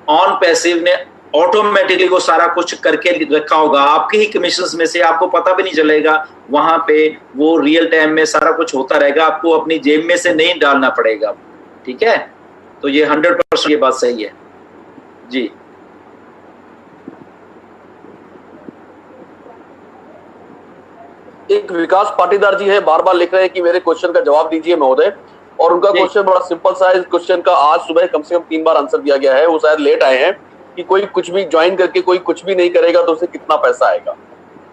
On passive ने automatically वो सारा कुछ करके रखा होगा आपके ही कमीशंस में से, आपको पता भी नहीं चलेगा। वहां पे वो रियल टाइम में सारा कुछ होता रहेगा, आपको अपनी जेब में से नहीं डालना पड़ेगा। ठीक है, तो ये 100% ये बात सही है जी। एक विकास पाटीदार जी है, बार बार लिख रहे हैं कि मेरे क्वेश्चन का जवाब दीजिए महोदय, और उनका क्वेश्चन बड़ा सिंपल सा है। इस क्वेश्चन का आज सुबह कम से कम 3 बार आंसर दिया गया है, वो शायद लेट आए हैं, कि कोई कुछ भी ज्वाइन करके कोई कुछ भी नहीं करेगा तो उसे कितना पैसा आएगा?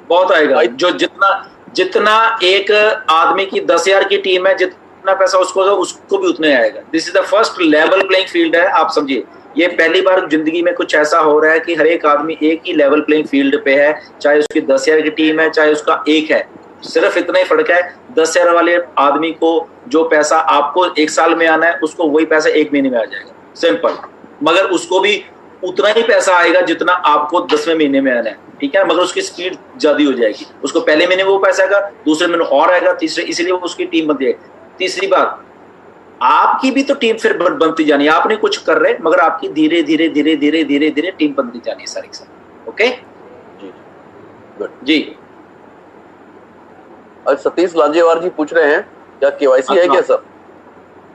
बहुत आएगा, जो जितना एक आदमी की 10,000 की टीम है, जितना पैसा उसको भी उतने आएगा। This is the first level playing field है, आप समझिए। ये पहली बार जिंदगी में कुछ ऐसा हो रहा है कि हर एक आदमी एक ही लेवल प्लेइंग फील्ड पे है, चाहे उसकी 10,000 की टीम है, चाहे उसका एक है। सिर्फ इतना ही फर्क है, 10,000 वाले आदमी को जो पैसा आपको 1 साल में आना है, उसको वही पैसा 1 महीने में आ जाएगा, सिंपल। मगर उसको भी उतना ही पैसा आएगा जितना आपको 10वें महीने में आना है। ठीक है, मगर उसकी स्पीड ज्यादा हो जाएगी। उसको पहले महीने में वो पैसा आएगा, दूसरे महीने और आएगा, तीसरे, इसीलिए उसकी टीम बनती है। तीसरी बात, आपकी भी तो टीम फिर बनती जानी है। आप नहीं कुछ कर रहे, मगर आपकी धीरे धीरे धीरे धीरे धीरे धीरे टीम बनती जानी है सारी सारी। ओके जी। सतीश लांजेवार जी पूछ रहे हैं, क्या केवाईसी है क्या सर?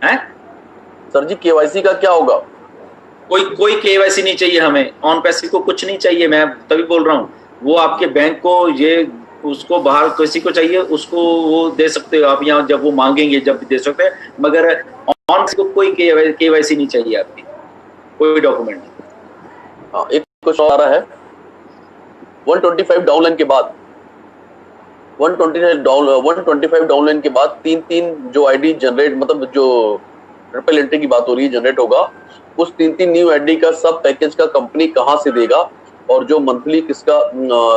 हैं सर जी, केवाईसी का क्या होगा? कोई केवाईसी नहीं चाहिए हमें, ऑन पैसिव को कुछ नहीं चाहिए। मैं तभी बोल रहा हूँ, वो आपके बैंक को ये उसको बाहर किसी को चाहिए उसको वो दे सकते हो आप, यहाँ जब वो मांगेंगे जब भी दे सकते हैं, मगर ऑन को कोई केवाईसी नहीं चाहिए आपकी, कोई डॉक्यूमेंट। हाँ, एक क्वेश्चन आ रहा है, 125 डाउनलाइन के बाद 125 डाउनलाइन के बाद 3 जो आईडी जनरेट, मतलब जो ट्रिपल एंट्री की बात हो रही है, जनरेट होगा, उस 3 न्यू आईडी का सब पैकेज का कंपनी कहां से देगा? और जो मंथली किसका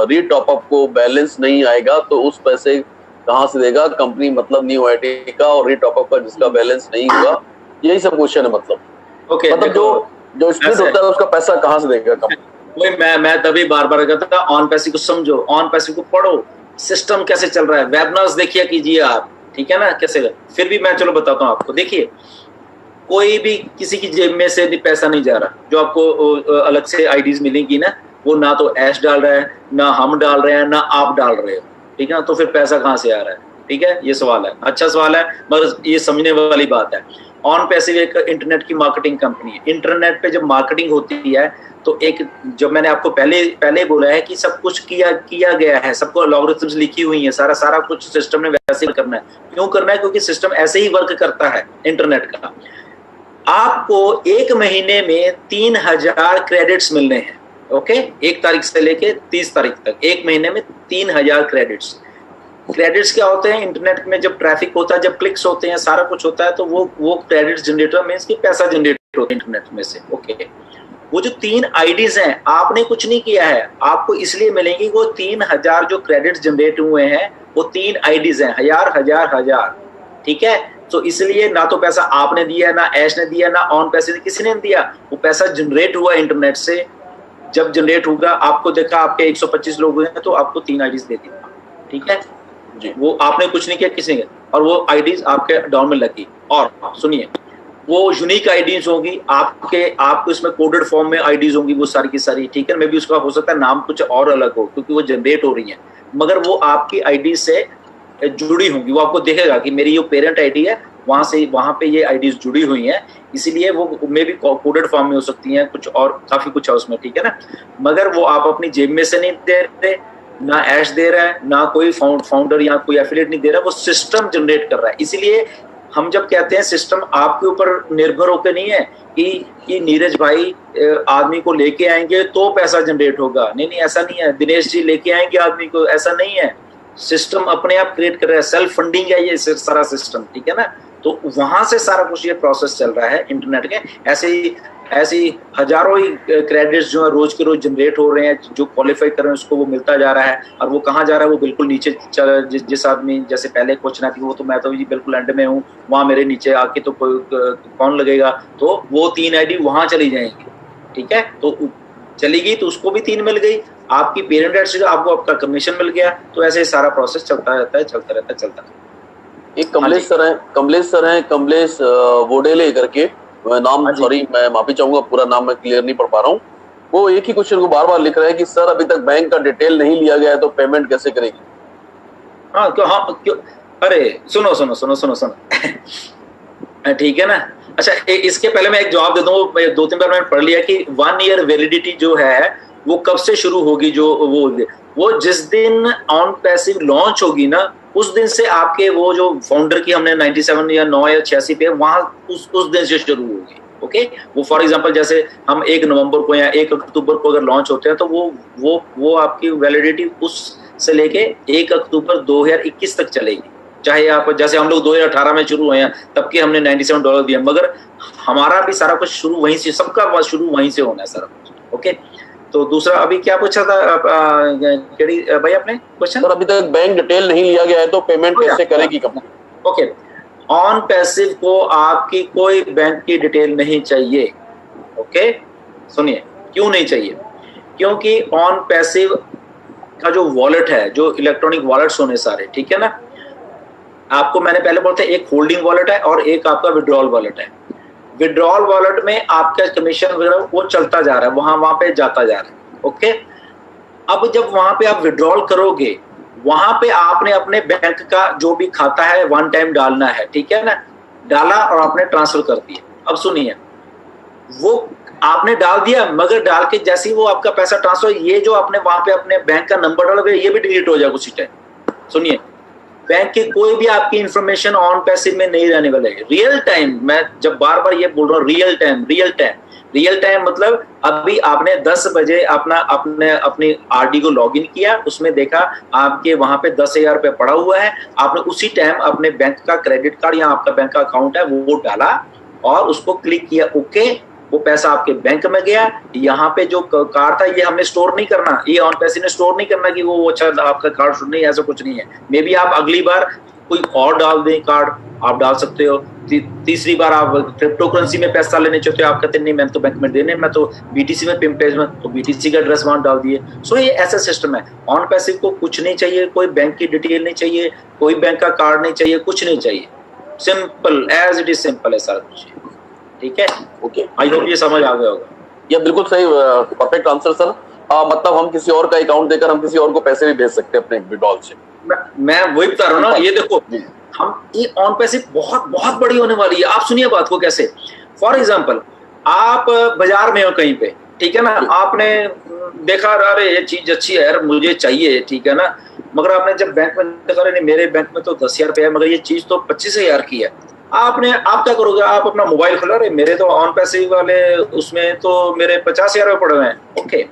री टॉप अप को बैलेंस नहीं आएगा तो उस पैसे कहां से देगा कंपनी? मतलब न्यू आईडी का और री टॉप अप का जिसका बैलेंस नहीं होगा, यही सब क्वेश्चन है। मतलब ओके, मतलब जो स्प्लिट होता है उसका पैसा कहां से देगा कंपनी? वही मैं तभी बार बार कहता था, ऑन पैसिव को समझो, ऑन पैसिव को पढ़ो, सिस्टम कैसे चल रहा है, वेबिनार्स देखिए कीजिए आप। ठीक है ना, कैसे। फिर भी मैं चलो बताता हूँ आपको। देखिए, कोई भी किसी की जेब में से पैसा नहीं जा रहा। जो आपको अलग से आईडीज मिलेंगी ना, वो ना तो ऐश डाल रहा है, ना हम डाल रहे हैं, ना आप डाल रहे हो। ठीक है ना, तो फिर पैसा कहाँ से आ रहा है? ठीक है, ये सवाल है, अच्छा सवाल है, मगर ये समझने वाली बात है। ऑन पैसिव एक इंटरनेट की मार्केटिंग कंपनी है। इंटरनेट पे जब मार्केटिंग होती है तो एक, जब मैंने आपको पहले बोला है कि सब कुछ किया गया है, सबको लॉगरिथम्स लिखी हुई है, सारा कुछ सिस्टम ने वैसे ही करना है। क्यों करना है? क्योंकि सिस्टम ऐसे ही वर्क करता है इंटरनेट का। आपको 1 महीने में 3,000 क्रेडिट्स मिलने हैं। ओके, 1 तारीख से लेके 30 तारीख तक 1 महीने में 3,000 क्रेडिट्स। क्रेडिट्स क्या होते हैं? इंटरनेट में जब ट्रैफिक होता है, जब क्लिक्स होते हैं, सारा कुछ होता है, तो वो क्रेडिट्स जनरेटर मींस कि पैसा जनरेट होता है इंटरनेट में से। ओके, वो जो 3 आईडीज हैं, आपने कुछ नहीं किया है, आपको इसलिए मिलेंगी। वो 3,000 जो क्रेडिट्स जनरेट हुए हैं, वो 3 आईडीज हैं, हजार। ठीक है, तो इसलिए ना तो पैसा आपने दिया, ना ऐश ने दिया, ना ऑन पैसे किसी ने दिया। वो पैसा जनरेट हुआ इंटरनेट से। जब जनरेट होगा, आपको देखा आपके 125 लोग हैं, तो आपको 3 आईडीज दे दी। ठीक है जी, वो आपने कुछ नहीं किया, किसी ने, और वो आईडीज आपके डाउन में लगी। और सुनिए, वो यूनिक आईडीज होंगी आपको इसमें कोडेड फॉर्म में आईडीज होंगी वो सारी की सारी। ठीक है, मे भी उसका हो सकता है नाम कुछ और अलग हो, क्योंकि वो जनरेट हो रही है, मगर वो आपकी आईडी से जुड़ी होंगी। वो आपको देखेगा कि मेरी ये पेरेंट आईडी है, वहां पे ये आईडीज जुड़ी हुई हैं, इसीलिए वो मे भी कोडेड फॉर्म में हो सकती हैं, कुछ और काफी कुछ है उसमें। ठीक है ना, मगर वो आप अपनी जेब में से नहीं दे रहे, ना ऐश दे रहा है, ना कोई फाउंडर या कोई एफिलिएट नहीं दे रहा, वो सिस्टम जनरेट कर रहा है। इसीलिए हम जब कहते हैं सिस्टम आपके ऊपर निर्भर होकर नहीं है कि नीरज भाई आदमी को लेके आएंगे तो पैसा जनरेट होगा, नहीं, ऐसा नहीं है। दिनेश जी लेके आएंगे आदमी को, ऐसा नहीं है। सिस्टम अपने आप क्रिएट कर रहा है, सेल्फ फंडिंग है ये सारा सिस्टम। ठीक है ना, तो वहां से सारा कुछ ये प्रोसेस चल रहा है इंटरनेट के। ऐसे ही हजारों ही क्रेडिट्स जो है रोज के रोज जनरेट हो रहे हैं, जो क्वालिफाई कर रहे हैं उसको वो मिलता जा रहा है। और वो कहाँ जा रहा है? वो बिल्कुल नीचे जिस आदमी, जैसे पहले क्वेश्चन आती वो तो मैं तो जी बिल्कुल एंड में हूँ, वहां मेरे नीचे आके तो कौन लगेगा? तो वो 3 आईडी वहां चली जाएंगी। ठीक है, तो चली गई तो उसको भी 3 मिल गई, आपकी पेरेंट एड से आपको आपका कमीशन मिल गया। तो ऐसे सारा प्रोसेस चलता रहता है। एक कमलेश सर हैं, कमलेश वोडेले करके, नाम, सॉरी मैं माफी चाहूंगा, पूरा नाम मैं क्लियर नहीं पढ़ पा रहा हूँ। वो एक ही क्वेश्चन को बार बार लिख रहे हैं कि सर अभी तक बैंक का डिटेल नहीं लिया गया है तो पेमेंट कैसे करेगी। हाँ क्यों, अरे सुनो सुनो सुनो सुनो सुनो ठीक है ना। अच्छा इसके पहले मैं एक जवाब दे दूं, 2-3 बार मैंने पढ़ लिया कि 1 ईयर वैलिडिटी जो है वो कब से शुरू होगी, जो वो जिस दिन ऑन पैसिव लॉन्च होगी ना, उस दिन से आपके वो जो फाउंडर की हमने 97 या 9 या 86 पे वहां उस दिन से शुरू होगी। ओके, वो फॉर एग्जांपल जैसे हम 1 नवंबर को या 1 अक्टूबर को अगर लॉन्च होते हैं तो वो आपकी वैलिडिटी उस से लेके 1 अक्टूबर 2021 तक चलेगी। चाहे आप जैसे हम लोग 2018 में शुरू हुए हैं तब के हमने $97 दिए, मगर हमारा भी सारा कुछ शुरू वहीं से, सबका शुरू वहीं से होना है सारा कुछ। ओके, तो दूसरा अभी क्या पूछा था भाई आपने क्वेश्चन? सर अभी तक बैंक डिटेल नहीं लिया गया है तो पेमेंट कैसे करेगी कंपनी। ओके, ऑन पैसिव को आपकी कोई बैंक की डिटेल नहीं चाहिए। ओके सुनिए, क्यों नहीं चाहिए? क्योंकि ऑन पैसिव का जो वॉलेट है, जो इलेक्ट्रॉनिक वॉलेट्स होने सारे, ठीक है ना, आपको मैंने पहले बोला था एक होल्डिंग वॉलेट है और एक आपका विड्रॉल वॉलेट है। विड्रॉल वॉलेट में आपका कमीशन वगैरह वो चलता जा रहा है, वहां पे जाता जा रहा है। ओके, अब जब वहां पे आप विड्रॉल करोगे, वहां पे आपने अपने बैंक का जो भी खाता है 1 टाइम डालना है, ठीक है ना, डाला और आपने ट्रांसफर कर दिया। अब सुनिए, वो आपने डाल दिया, मगर डाल के जैसे ही वो आपका पैसा ट्रांसफर, ये जो आपने वहां पे अपने बैंक का नंबर डालोगे ये भी डिलीट हो जाएगा उसी टाइम। सुनिए, बैंक की कोई भी आपकी इंफॉर्मेशन ऑन पैसिव में नहीं रहने वाला है। रियल टाइम, मैं जब बार बार ये बोल रहा हूँ, रियल टाइम मतलब अभी आपने 10 बजे अपनी आरडी को लॉगिन किया, उसमें देखा आपके वहां पे 10,000 रुपये पड़ा हुआ है, आपने उसी टाइम अपने बैंक का क्रेडिट कार्ड या आपका बैंक का अकाउंट है वो डाला और उसको क्लिक किया, ओके, वो पैसा आपके बैंक में गया। यहाँ पे जो कार्ड था ये हमने स्टोर नहीं करना, ये ऑन पैसिव ने स्टोर नहीं करना कि वो अच्छा आपका कार्ड शुरू नहीं, ऐसा कुछ नहीं है। मे बी आप अगली बार कोई और डाल दें कार्ड, आप डाल सकते हो। तीसरी बार आप क्रिप्टो करेंसी में पैसा लेने चाहते हो, आप कहते नहीं मैं तो बैंक में देने, मैं तो बीटीसी में पेमेंट में, तो बीटीसी का एड्रेस वहां डाल दिए। सो ये ऐसा सिस्टम है। ऑन पैसिव को कुछ नहीं चाहिए, कोई बैंक की डिटेल नहीं चाहिए, कोई बैंक का कार्ड नहीं चाहिए, कुछ नहीं चाहिए। Simple as it is, simple है सारा कुछ, ठीक है। ओके, आई होप ये समझ आ गया होगा। ये बिल्कुल सही, परफेक्ट आंसर सर। मतलब हम किसी और का अकाउंट देकर हम किसी और को पैसे भी भेज सकते हैं अपने विड्रॉल से। मैं वही बता रहा हूँ ना, ये देखो हम ये ऑन पैसिव बहुत बहुत बड़ी होने वाली है। आप सुनिए बात को कैसे। फॉर एग्जांपल, आप बाजार में हो कहीं पे, ठीक है ना, आपने देखा अरे ये चीज अच्छी है यार मुझे चाहिए, ठीक है ना, मगर आपने जब बैंक में देखा नहीं मेरे बैंक में तो 10,000 रुपया है, मगर ये चीज तो 25,000 की है। आप क्या करोगे, आप अपना मोबाइल खोलो, अरे मेरे तो ऑन पैसिव वाले उसमें तो मेरे 50,000 रुपये पड़े हुए हैं। ओके,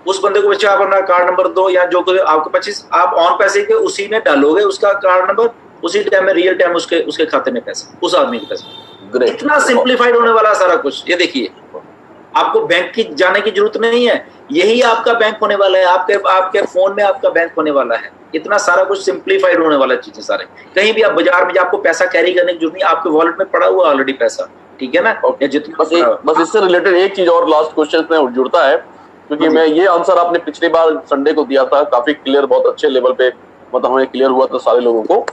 उस बंदे को बच्चे आप अपना कार्ड नंबर दो या जो आपको 25, आप ऑन पैसिव के उसी में डालोगे उसका कार्ड नंबर, उसी टाइम में रियल टाइम उसके खाते में पैसा, उस आदमी के पैसा। इतना सिंप्लीफाइड होने वाला सारा कुछ। ये देखिए, आपको बैंक की जाने की जरूरत नहीं है, यही आपका बैंक होने वाला है, आपके फोन में आपका बैंक होने वाला है। इतना सारा कुछ सिंप्लीफाइड होने वाला चीजें सारे। कहीं भी आप बाजार में आपको पैसा कैरी करने की जरूरत नहीं, आपके वॉलेट में पड़ा हुआ ऑलरेडी पैसा, ठीक है ना। बस इससे रिलेटेड एक चीज और लास्ट क्वेश्चन में जुड़ता है, क्योंकि मैं ये आंसर आपने पिछली बार संडे को दिया था, काफी क्लियर, बहुत अच्छे लेवल पे, मतलब हमें क्लियर हुआ था सारे लोगों को।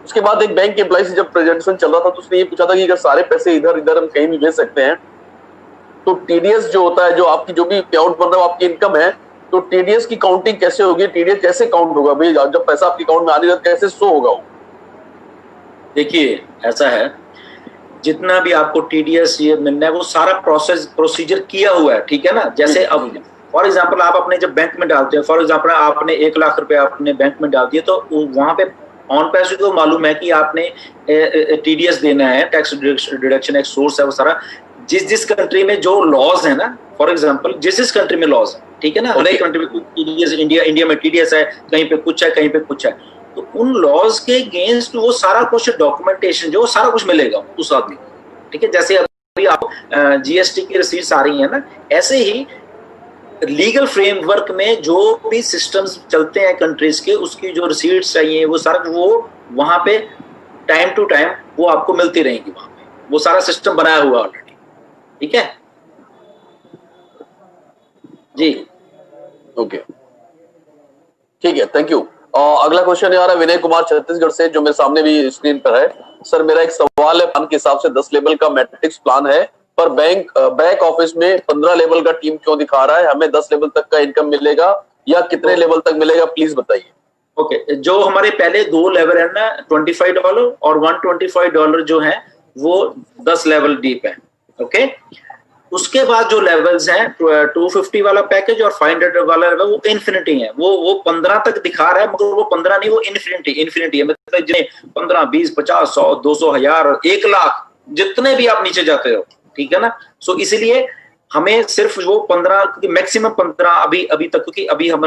उसके बाद एक बैंक के एम्प्लॉय से जब प्रेजेंटेशन चल रहा था तो उसने ये पूछा था कि अगर सारे पैसे इधर इधर हम कहीं भी भेज सकते हैं तो टीडीएस जो होता है, जो आपकी जो भी अकाउंट बन रहा है, आपकी इनकम है, तो टीडीएस की काउंटिंग कैसे होगी, टीडीएस कैसे काउंट होगा भाई, जब पैसा आपके अकाउंट में आने लगता कैसे शो होगा वो? देखिए ऐसा है, जितना भी आपको टीडीएस ये मिलना है वो सारा प्रोसीजर किया हुआ है, ठीक है ना। जैसे अब फॉर एग्जांपल आप अपने जब बैंक में डालते हैं, फॉर एग्जांपल आपने 1 लाख रुपए अपने बैंक में डाल दिए, तो वहां पे ऑन पैसिव को मालूम है कि आपने टीडीएस देना है, टैक्स डिडक्शन एक सोर्स है वो सारा। जिस कंट्री में जो लॉज है ना, फॉर एग्जांपल जिस कंट्री में लॉज है, ठीक है ना, हर एक कंट्री में टीडीएस, इंडिया में टीडीएस है, कहीं पे कुछ है कहीं पे कुछ है, तो उन लॉज के अगेंस्ट वो सारा कुछ डॉक्यूमेंटेशन जो सारा कुछ मिलेगा उस आदमी को, ठीक है। जैसे अभी आप जीएसटी की रिसीट्स आ रही है ना, ऐसे ही लीगल फ्रेमवर्क में जो भी सिस्टम्स चलते हैं कंट्रीज के, उसकी जो रिसीट्स चाहिए वो सारा वो वहां पे टाइम टू टाइम वो आपको मिलती रहेंगी, वहां पे वो सारा सिस्टम बनाया हुआ ऑलरेडी, ठीक है जी। ओके, ठीक है, थैंक यू। अगला क्वेश्चन आ रहा है विनय कुमार छत्तीसगढ़ से, जो मेरे सामने भी स्क्रीन पर है। सर मेरा एक सवाल है, प्लान के हिसाब से 10 लेवल का मैट्रिक्स प्लान है, पर बैक ऑफिस में 15 लेवल का टीम क्यों दिखा रहा है? हमें 10 लेवल तक का इनकम मिलेगा या कितने लेवल तक मिलेगा, प्लीज बताइए। ओके, जो हमारे पहले 2 लेवल है ना, $25 और $125 जो है वो 10 लेवल डीप है। ओके, उसके बाद जो लेवल्स हैं 250 वाला पैकेज और 500 वाला लेवल वो इन्फिनिटी है। वो 15 तक दिखा रहा है, मगर वो 15 नहीं, वो इन्फिनिटी है। मतलब जिन्हें 15, 20, 50, 100, 200, 1000, 1 लाख, जितने भी आप नीचे जाते हो, ठीक है ना। सो इसीलिए हमें सिर्फ वो 15, क्योंकि मैक्सिमम 15 अभी तक, क्योंकि अभी हम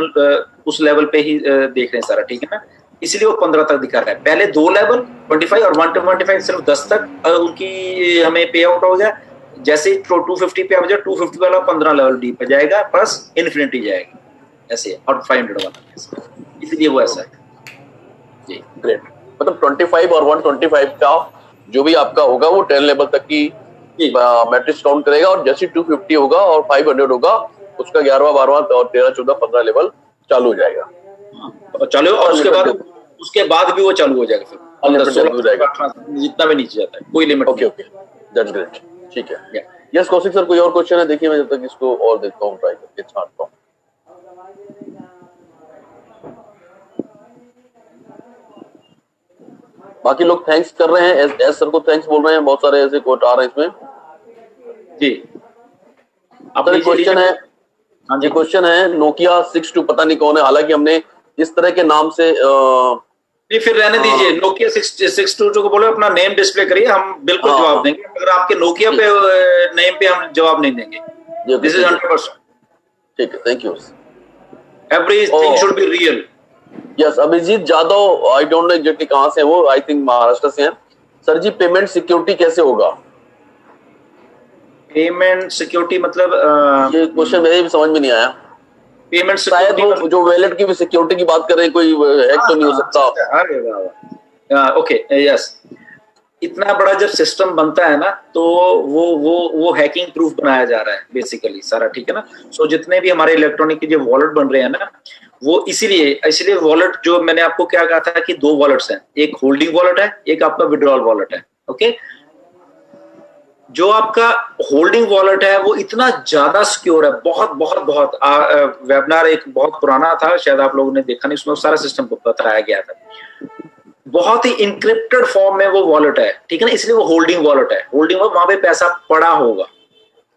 उस लेवल पे ही देख रहे हैं सारा, ठीक है ना। इसलिए वो 15 तक दिखा रहा है। पहले 2 लेवल 25 और 125 सिर्फ 10 तक उनकी हमें पे आउट हो गया। जैसे 250 पे आ जाए, 250 वाला 15 लेवल डीप पे जाएगा, प्लस इन्फिनिटी जाएगा, ऐसे है। और 500 वाला, इसलिए वो ऐसा है जी। ग्रेट। मतलब 25 और 125 का जो भी आपका होगा वो 10 लेवल तक की मैट्रिक्स काउंट करेगा, और जैसे 250 होगा और 500 होगा उसका 11वां 12वां और 13 14 15 लेवल चालू हो जाएगा। चालू, और उसके बाद भी वो चालू हो जाएगा, फिर जितना भी नीचे जाता है, कोई limit. Okay okay, that's great, ठीक है। यस कौशिक सर, कोई और क्वेश्चन है? देखिए मैं जब तक इसको और देखता हूँ, ट्राई करके छांटता हूँ। बाकी लोग थैंक्स कर रहे हैं, एस सर को थैंक्स बोल रहे हैं, बहुत सारे ऐसे कोट आ रहे हैं इसमें जी। अब क्वेश्चन है, हाँ जी, क्वेश्चन है नोकिया 62, पता नहीं कौन है, हालांकि हमने इस तरह के नाम से फिर रहने दीजिए। नोकिया 62 को बोलो अपना नेम डिस्प्ले करिए, हम बिल्कुल जवाब देंगे। अगर आपके नोकिया पे नेम पे हम जवाब नहीं देंगे। This is 100%। ठीक है, thank you. Everything should be real. Yes, Abhijit Jadhav, I don't know exactly कहां से वो, आई थिंक महाराष्ट्र से हैं। सर जी, पेमेंट सिक्योरिटी कैसे होगा? पेमेंट सिक्योरिटी मतलब ये क्वेश्चन मेरे भी समझ में नहीं आया। पेमेंट शायद वो जो वैलेट की भी सिक्योरिटी की बात कर रहे हैं, कोई हैक तो नहीं हो सकता? अरे वाह, ओके, यस। इतना बड़ा जब सिस्टम बनता है ना, तो वो हैकिंग प्रूफ बनाया जा रहा है बेसिकली सारा, ठीक है ना। सो जितने भी हमारे इलेक्ट्रॉनिक के जो वॉलेट बन रहे हैं ना, वो इसीलिए वॉलेट, जो मैंने आपको क्या कहा था कि 2 वॉलेट्स हैं, एक होल्डिंग वॉलेट है, एक आपका विड्रॉल वॉलेट है। ओके, जो आपका होल्डिंग वॉलेट है वो इतना ज्यादा सिक्योर है, बहुत बहुत बहुत। वेबिनार एक बहुत पुराना था, शायद आप लोगों ने देखा नहीं, उसमें सारा सिस्टम को बताया गया था। बहुत ही इंक्रिप्टेड फॉर्म में वो वॉलेट है, ठीक है ना, इसलिए वो होल्डिंग वॉलेट है। होल्डिंग वॉलेट, वहां पे पैसा पड़ा होगा।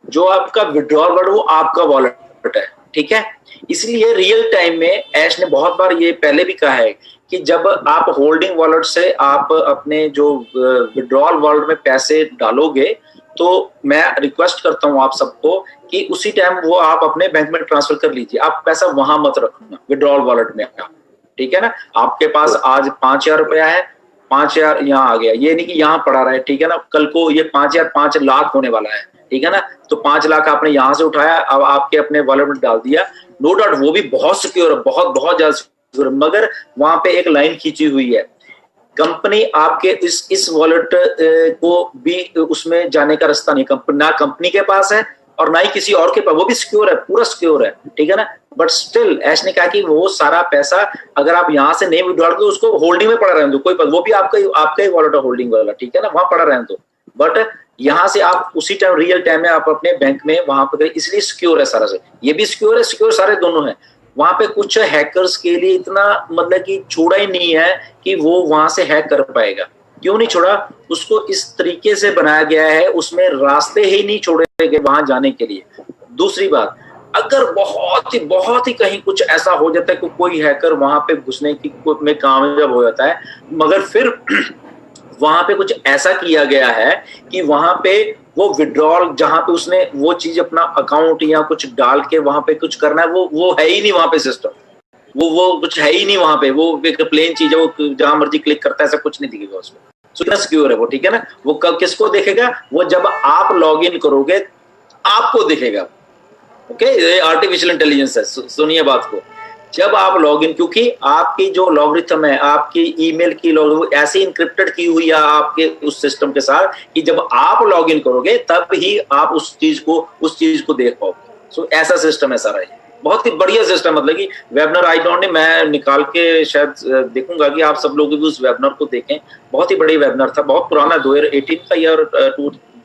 जो आपका विड्रॉल वॉलेट वो आपका वॉलेट है, ठीक है। इसलिए रियल टाइम में ऐश ने बहुत बार ये पहले भी कहा है कि जब आप होल्डिंग वॉलेट से आप अपने जो विड्रॉल वॉलेट में पैसे डालोगे, तो मैं रिक्वेस्ट करता हूं आप सबको कि उसी टाइम वो आप अपने बैंक में ट्रांसफर कर लीजिए। आप पैसा वहां मत रखना, विड्रॉल वॉलेट में, ठीक है ना। आपके पास आज 5000 रुपया है, 5000 यहाँ आ गया, ये नहीं कि यहाँ पड़ा रहे, ठीक है ना। कल को ये 5000 5 लाख होने वाला है, ठीक है ना। तो 5 लाख आपने यहाँ से उठाया, अब आपके अपने वॉलेट में डाल दिया, नो डाउट वो भी बहुत सिक्योर है, बहुत बहुत ज्यादा सिक्योर, मगर वहां पे एक लाइन खींची हुई है। कंपनी आपके इस वॉलेट को भी उसमें जाने का रास्ता नहीं, ना कंपनी के पास है और ना ही किसी और के पास। वो भी सिक्योर है, पूरा सिक्योर है, ठीक है ना। बट स्टिल ऐश ने कहा कि वो सारा पैसा अगर आप यहाँ से नहीं विड्रॉल करो, उसको होल्डिंग में पड़ा रहने दो, कोई वो भी आपका ही वॉलेट है होल्डिंग वाला, ठीक है ना, वहां पड़ा रहने दो। बट यहाँ से आप उसी टाइम रियल टाइम में आप अपने बैंक में वहां पर, इसलिए सिक्योर है सारा से। ये भी सिक्योर है, सिक्योर सारे दोनों है। वहां पे कुछ हैकर्स के लिए इतना मतलब कि छोड़ा ही नहीं है कि वो वहां से हैक कर पाएगा। क्यों नहीं छोड़ा? उसको इस तरीके से बनाया गया है, उसमें रास्ते ही नहीं छोड़े गए वहां जाने के लिए। दूसरी बात, अगर बहुत ही कहीं कुछ ऐसा हो जाता है कि कोई हैकर वहां पे घुसने की में कामयाब हो जाता है, मगर फिर वहां पे कुछ ऐसा किया गया है कि वहां पे वो विड्रॉल, जहां पे उसने वो चीज अपना अकाउंट या कुछ डाल के वहां पे कुछ करना है, वो है ही नहीं वहां पे सिस्टम, वो कुछ है ही नहीं वहां पे। वो एक प्लेन चीज है, वो जहां मर्जी क्लिक करता है, ऐसा कुछ नहीं दिखेगा उसमें। सो कितना सिक्योर है वो, ठीक है ना। वो कब किसको देखेगा? वो जब आप लॉग इन करोगे आपको दिखेगा। ओके, आर्टिफिशियल इंटेलिजेंस है, सुनिए बात को। जब आप लॉगिन, क्योंकि आपकी जो लॉगरिथम है, आपकी ईमेल की वो ऐसे इंक्रिप्टेड की हुई है आपके उस सिस्टम के साथ कि जब आप लॉगिन करोगे तब ही आप उस चीज को देख पाओगे। सो ऐसा सिस्टम है सारा, बहुत ही बढ़िया सिस्टम। मतलब कि वेबिनार आई डोंट, मैं निकाल के शायद देखूंगा कि आप सब लोग भी उस वेबिनार को देखें। बहुत ही बड़ी वेबिनार था, बहुत पुराना, 2018 का या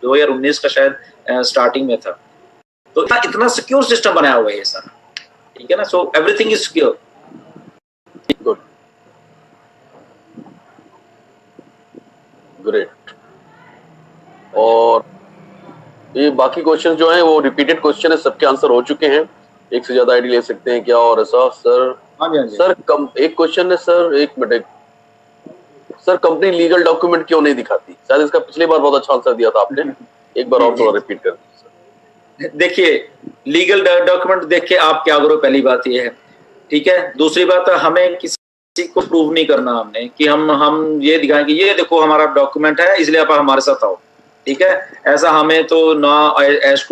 2019 का शायद स्टार्टिंग में था। तो इतना सिक्योर सिस्टम बनाया हुआ है ये सारा, ठीक है ना। So everything is secure. Good, great. और ये बाकी क्वेश्चन जो हैं वो रिपीटेड क्वेश्चन है, सबके आंसर हो चुके हैं। एक से ज्यादा आईडी ले सकते हैं क्या और ऐसा? सर सर एक क्वेश्चन है सर, एक minute sir, company legal document क्यों नहीं दिखाती? शायद इसका पिछली बार बहुत अच्छा आंसर दिया था आपने, एक बार और थोड़ा रिपीट कर दीजिए। देखिए, लीगल डॉक्यूमेंट देख के आप क्या करो, पहली बात ये है, ठीक है। दूसरी बात, हमें किसी को प्रूव नहीं करना हमने कि हम ये दिखाएं कि ये देखो हमारा डॉक्यूमेंट है इसलिए आप हमारे साथ आओ, ठीक है। ऐसा हमें तो ना, ऐश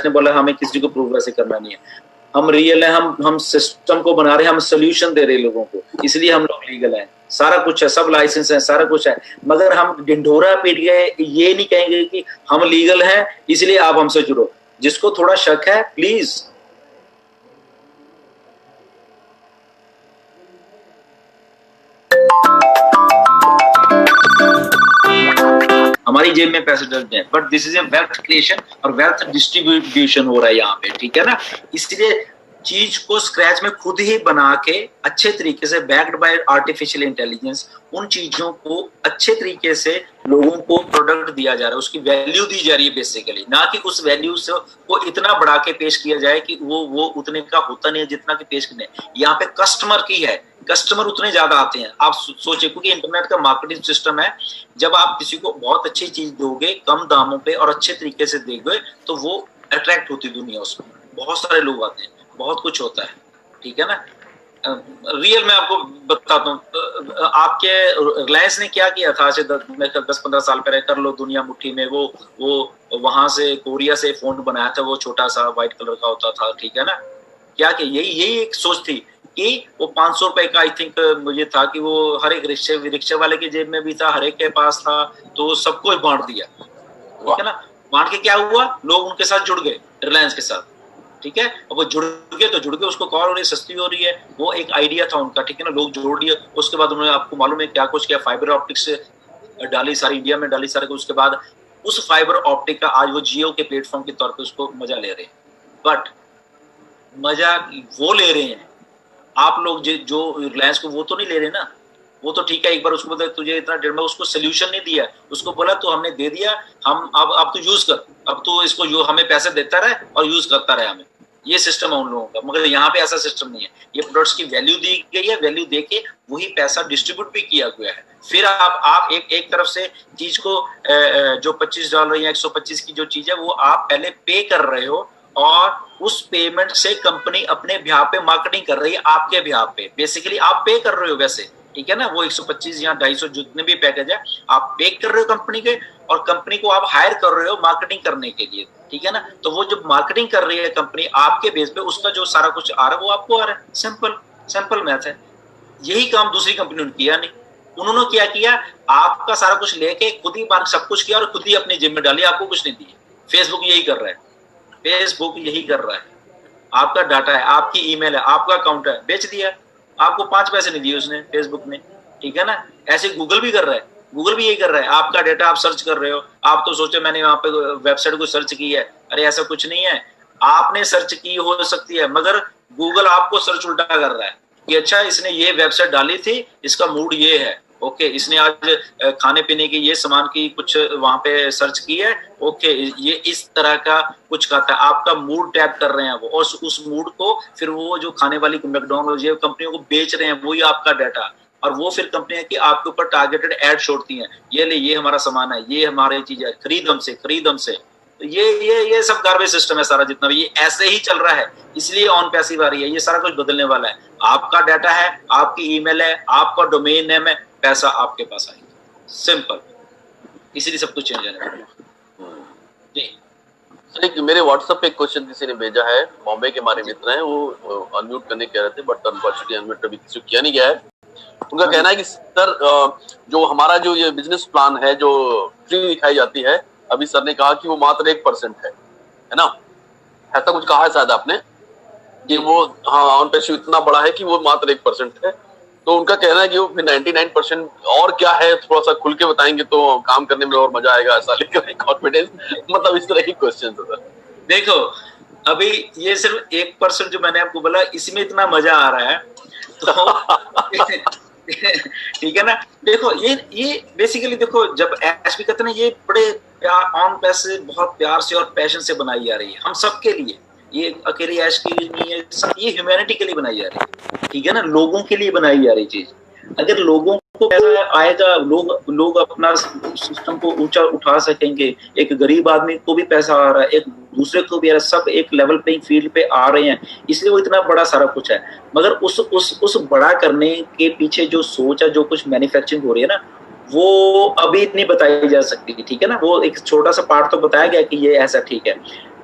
ने बोला हमें किसी को प्रूव ऐसे करना नहीं है। हम रियल है, हम सिस्टम को बना रहे हैं, हम सोल्यूशन दे रहे हैं लोगों को, इसलिए हम लोग लीगल हैं। सारा कुछ है, सब लाइसेंस है, सारा कुछ है, मगर हम ढिंढोरा पीट गए ये नहीं कहेंगे कि हम लीगल हैं इसलिए आप हमसे जुड़ो। जिसको थोड़ा शक है प्लीज हमारी जेब में पैसे डलते हैं, but this is a wealth creation और वेल्थ डिस्ट्रीब्यूशन हो रहा है यहाँ पे, ठीक है ना। इसलिए चीज को स्क्रैच में खुद ही बना के अच्छे तरीके से बैक्ड बाय आर्टिफिशियल इंटेलिजेंस उन चीजों को अच्छे तरीके से लोगों को प्रोडक्ट दिया जा रहा है, उसकी वैल्यू दी जा रही है बेसिकली, ना कि उस वैल्यू से को इतना बढ़ा के पेश किया जाए कि वो उतने का होता नहीं है जितना कि पेश करने। यहाँ पे कस्टमर की है, कस्टमर उतने ज्यादा आते हैं। आप सोचिए, क्योंकि इंटरनेट का मार्केटिंग सिस्टम है, जब आप किसी को बहुत अच्छी चीज दोगे कम दामों पे और अच्छे तरीके से दोगे तो वो अट्रैक्ट होती दुनिया, उसमें बहुत सारे लोग आते हैं, बहुत कुछ होता है, ठीक है ना। रियल में आपको बताता हूँ, आपके रिलायंस ने क्या किया था आज से 10-15 साल पहले, कर लो दुनिया मुट्ठी में, वो वहां से कोरिया से फोन बनाया था, वो छोटा सा व्हाइट कलर का होता था, ठीक है ना। क्या कि यही एक सोच थी कि वो 500 रुपए का आई थिंक मुझे था कि वो हर एक रिक्शे वाले के जेब में भी था, हर एक के पास था, तो सबको बांट दिया, ठीक है ना। बांट के क्या हुआ, लोग उनके साथ जुड़ गए, रिलायंस के साथ, ठीक है। अब वो जुड़ गए, उसको कॉल हो रही है, सस्ती हो रही है, वो एक आइडिया था उनका, ठीक है ना। लोग जोड़ लिए, उसके बाद उन्होंने, आपको मालूम है क्या कुछ किया, फाइबर ऑप्टिक्स डाली सारी इंडिया में, डाली सारे, उसके बाद उस फाइबर ऑप्टिक का आज वो जियो के प्लेटफॉर्म के तौर पे उसको मजा ले रहे हैं। बट मजा वो ले रहे हैं, आप लोग जो रिलायंस को वो तो नहीं ले रहे ना। वो तो ठीक है, एक बार उसको बोला तुझे इतना डेढ़ में, उसको सोल्यूशन नहीं दिया, उसको बोला तो हमने दे दिया, हम अब तू यूज कर, अब तू इसको जो हमें पैसे देता रहे और यूज करता रहे हमें, ये सिस्टम है उन लोगों का। मगर यहाँ पे ऐसा सिस्टम नहीं है, ये प्रोडक्ट्स की वैल्यू दी गई है, वैल्यू देके वही पैसा डिस्ट्रीब्यूट भी किया गया है। फिर आप एक तरफ से चीज को जो $25 या 125 की जो चीज है वो आप पहले पे कर रहे हो, और उस पेमेंट से कंपनी अपने ब्याह पे मार्केटिंग कर रही है, आपके ब्याह पे बेसिकली आप पे कर रहे हो वैसे, ठीक है ना। वो 125 या 250 जितने भी पैकेज है आप पे कर रहे हो कंपनी के, और कंपनी को आप हायर कर रहे हो मार्केटिंग करने के लिए, ठीक है ना। तो वो जो मार्केटिंग कर रही है कंपनी आपके बेस पे, उसका जो सारा कुछ आ रहा है वो आपको आ रहा है। सिंपल मैथ है। यही काम दूसरी कंपनी ने किया नहीं। उन्होंने क्या किया, आपका सारा कुछ लेके खुद ही सब कुछ किया और खुद ही अपनी जेब में डाली, आपको कुछ नहीं दिया। फेसबुक यही कर रहा है, फेसबुक यही कर रहा है। आपका डाटा है, आपकी ईमेल है, आपका अकाउंट है, बेच दिया, आपको 5 पैसे नहीं दिए उसने, फेसबुक ने, ठीक है ना। ऐसे गूगल भी कर रहा है, गूगल भी यही कर रहा है। आपका डाटा आप सर्च कर रहे हो, आप तो सोचे मैंने वहां पे वेबसाइट को सर्च की है, अरे ऐसा कुछ नहीं है। आपने सर्च की हो सकती है, मगर गूगल आपको सर्च उल्टा कर रहा है कि अच्छा इसने ये वेबसाइट डाली थी, इसका मूड ये है, ओके, इसने आज खाने पीने की ये सामान की कुछ वहां पे सर्च की है, ओके, ये इस तरह का कुछ कहता है, आपका मूड टैप कर रहे हैं वो, और उस मूड को फिर वो जो खाने वाली मैकडॉनल्ड्स ये कंपनियों को बेच रहे हैं, वही आपका डाटा, और वो फिर कंपनियां की आपके ऊपर टारगेटेड एड छोड़ती हैं, ये ले, ये हमारा सामान है, ये हमारी चीज है, खरीद हमसे। तो ये सब गार्बेज सिस्टम है सारा, जितना भी ये ऐसे ही चल रहा है, इसलिए ऑन पैसिव आ रही है। ये सारा कुछ बदलने वाला है। आपका डाटा है, आपकी ईमेल है, आपका डोमेन नेम है, पैसा आपके पास आएगा, सिंपल। इसीलिए सब कुछ चेंज होने वाला है जी। सर, मेरे व्हाट्सएप पे एक क्वेश्चन किसी ने भेजा है, बॉम्बे के हमारे मित्र हैं, वो अनम्यूट करने कह रहे थे, बट अनफॉर्चुनेटली अनम्यूट अभी किसी को किया नहीं गया है। उनका कहना है कि सर जो हमारा जो ये बिजनेस प्लान है जो फ्री दिखाई जाती है, अभी सर ने कहा कि वो मात्र 1% है ना, ऐसा कुछ कहा है शायद आपने कि वो, हाँ, ऑन पैसिव इतना बड़ा है कि वो मात्र 1% है, तो उनका कहना है कि वो 99% और क्या है, थोड़ा सा खुल के बताएंगे तो काम करने में और मजा आएगा, ऐसा लेकर कॉन्फिडेंस, मतलब इस तरह की क्वेश्चन है। देखो अभी ये सिर्फ 1% जो मैंने आपको बोला, इसमें इतना मजा आ रहा है तो ठीक है ना। देखो ये बेसिकली देखो, जब ऐश भी कहते हैं ना, ये बड़े ऑन पैसे बहुत प्यार से और पैशन से बनाई जा रही है हम सबके लिए। ये अकेले ऐश के लिए नहीं है, सब ये ह्यूमैनिटी के लिए बनाई जा रही है, ठीक है ना, लोगों के लिए बनाई जा रही चीज। अगर लोगों को पैसा आएगा, लोग अपना सिस्टम को ऊंचा उठा सकेंगे, एक गरीब आदमी को भी पैसा आ रहा है, एक दूसरे को भी आ रहा है, सब एक लेवल प्लेइंग फील्ड पे आ रहे हैं, इसलिए वो इतना बड़ा सारा कुछ है। मगर उस बड़ा करने के पीछे जो सोच है, जो कुछ मैन्युफैक्चरिंग हो रही है ना, वो अभी नहीं बताई जा सकती, ठीक है ना। वो एक छोटा सा पार्ट तो बताया गया कि ये ऐसा ठीक है,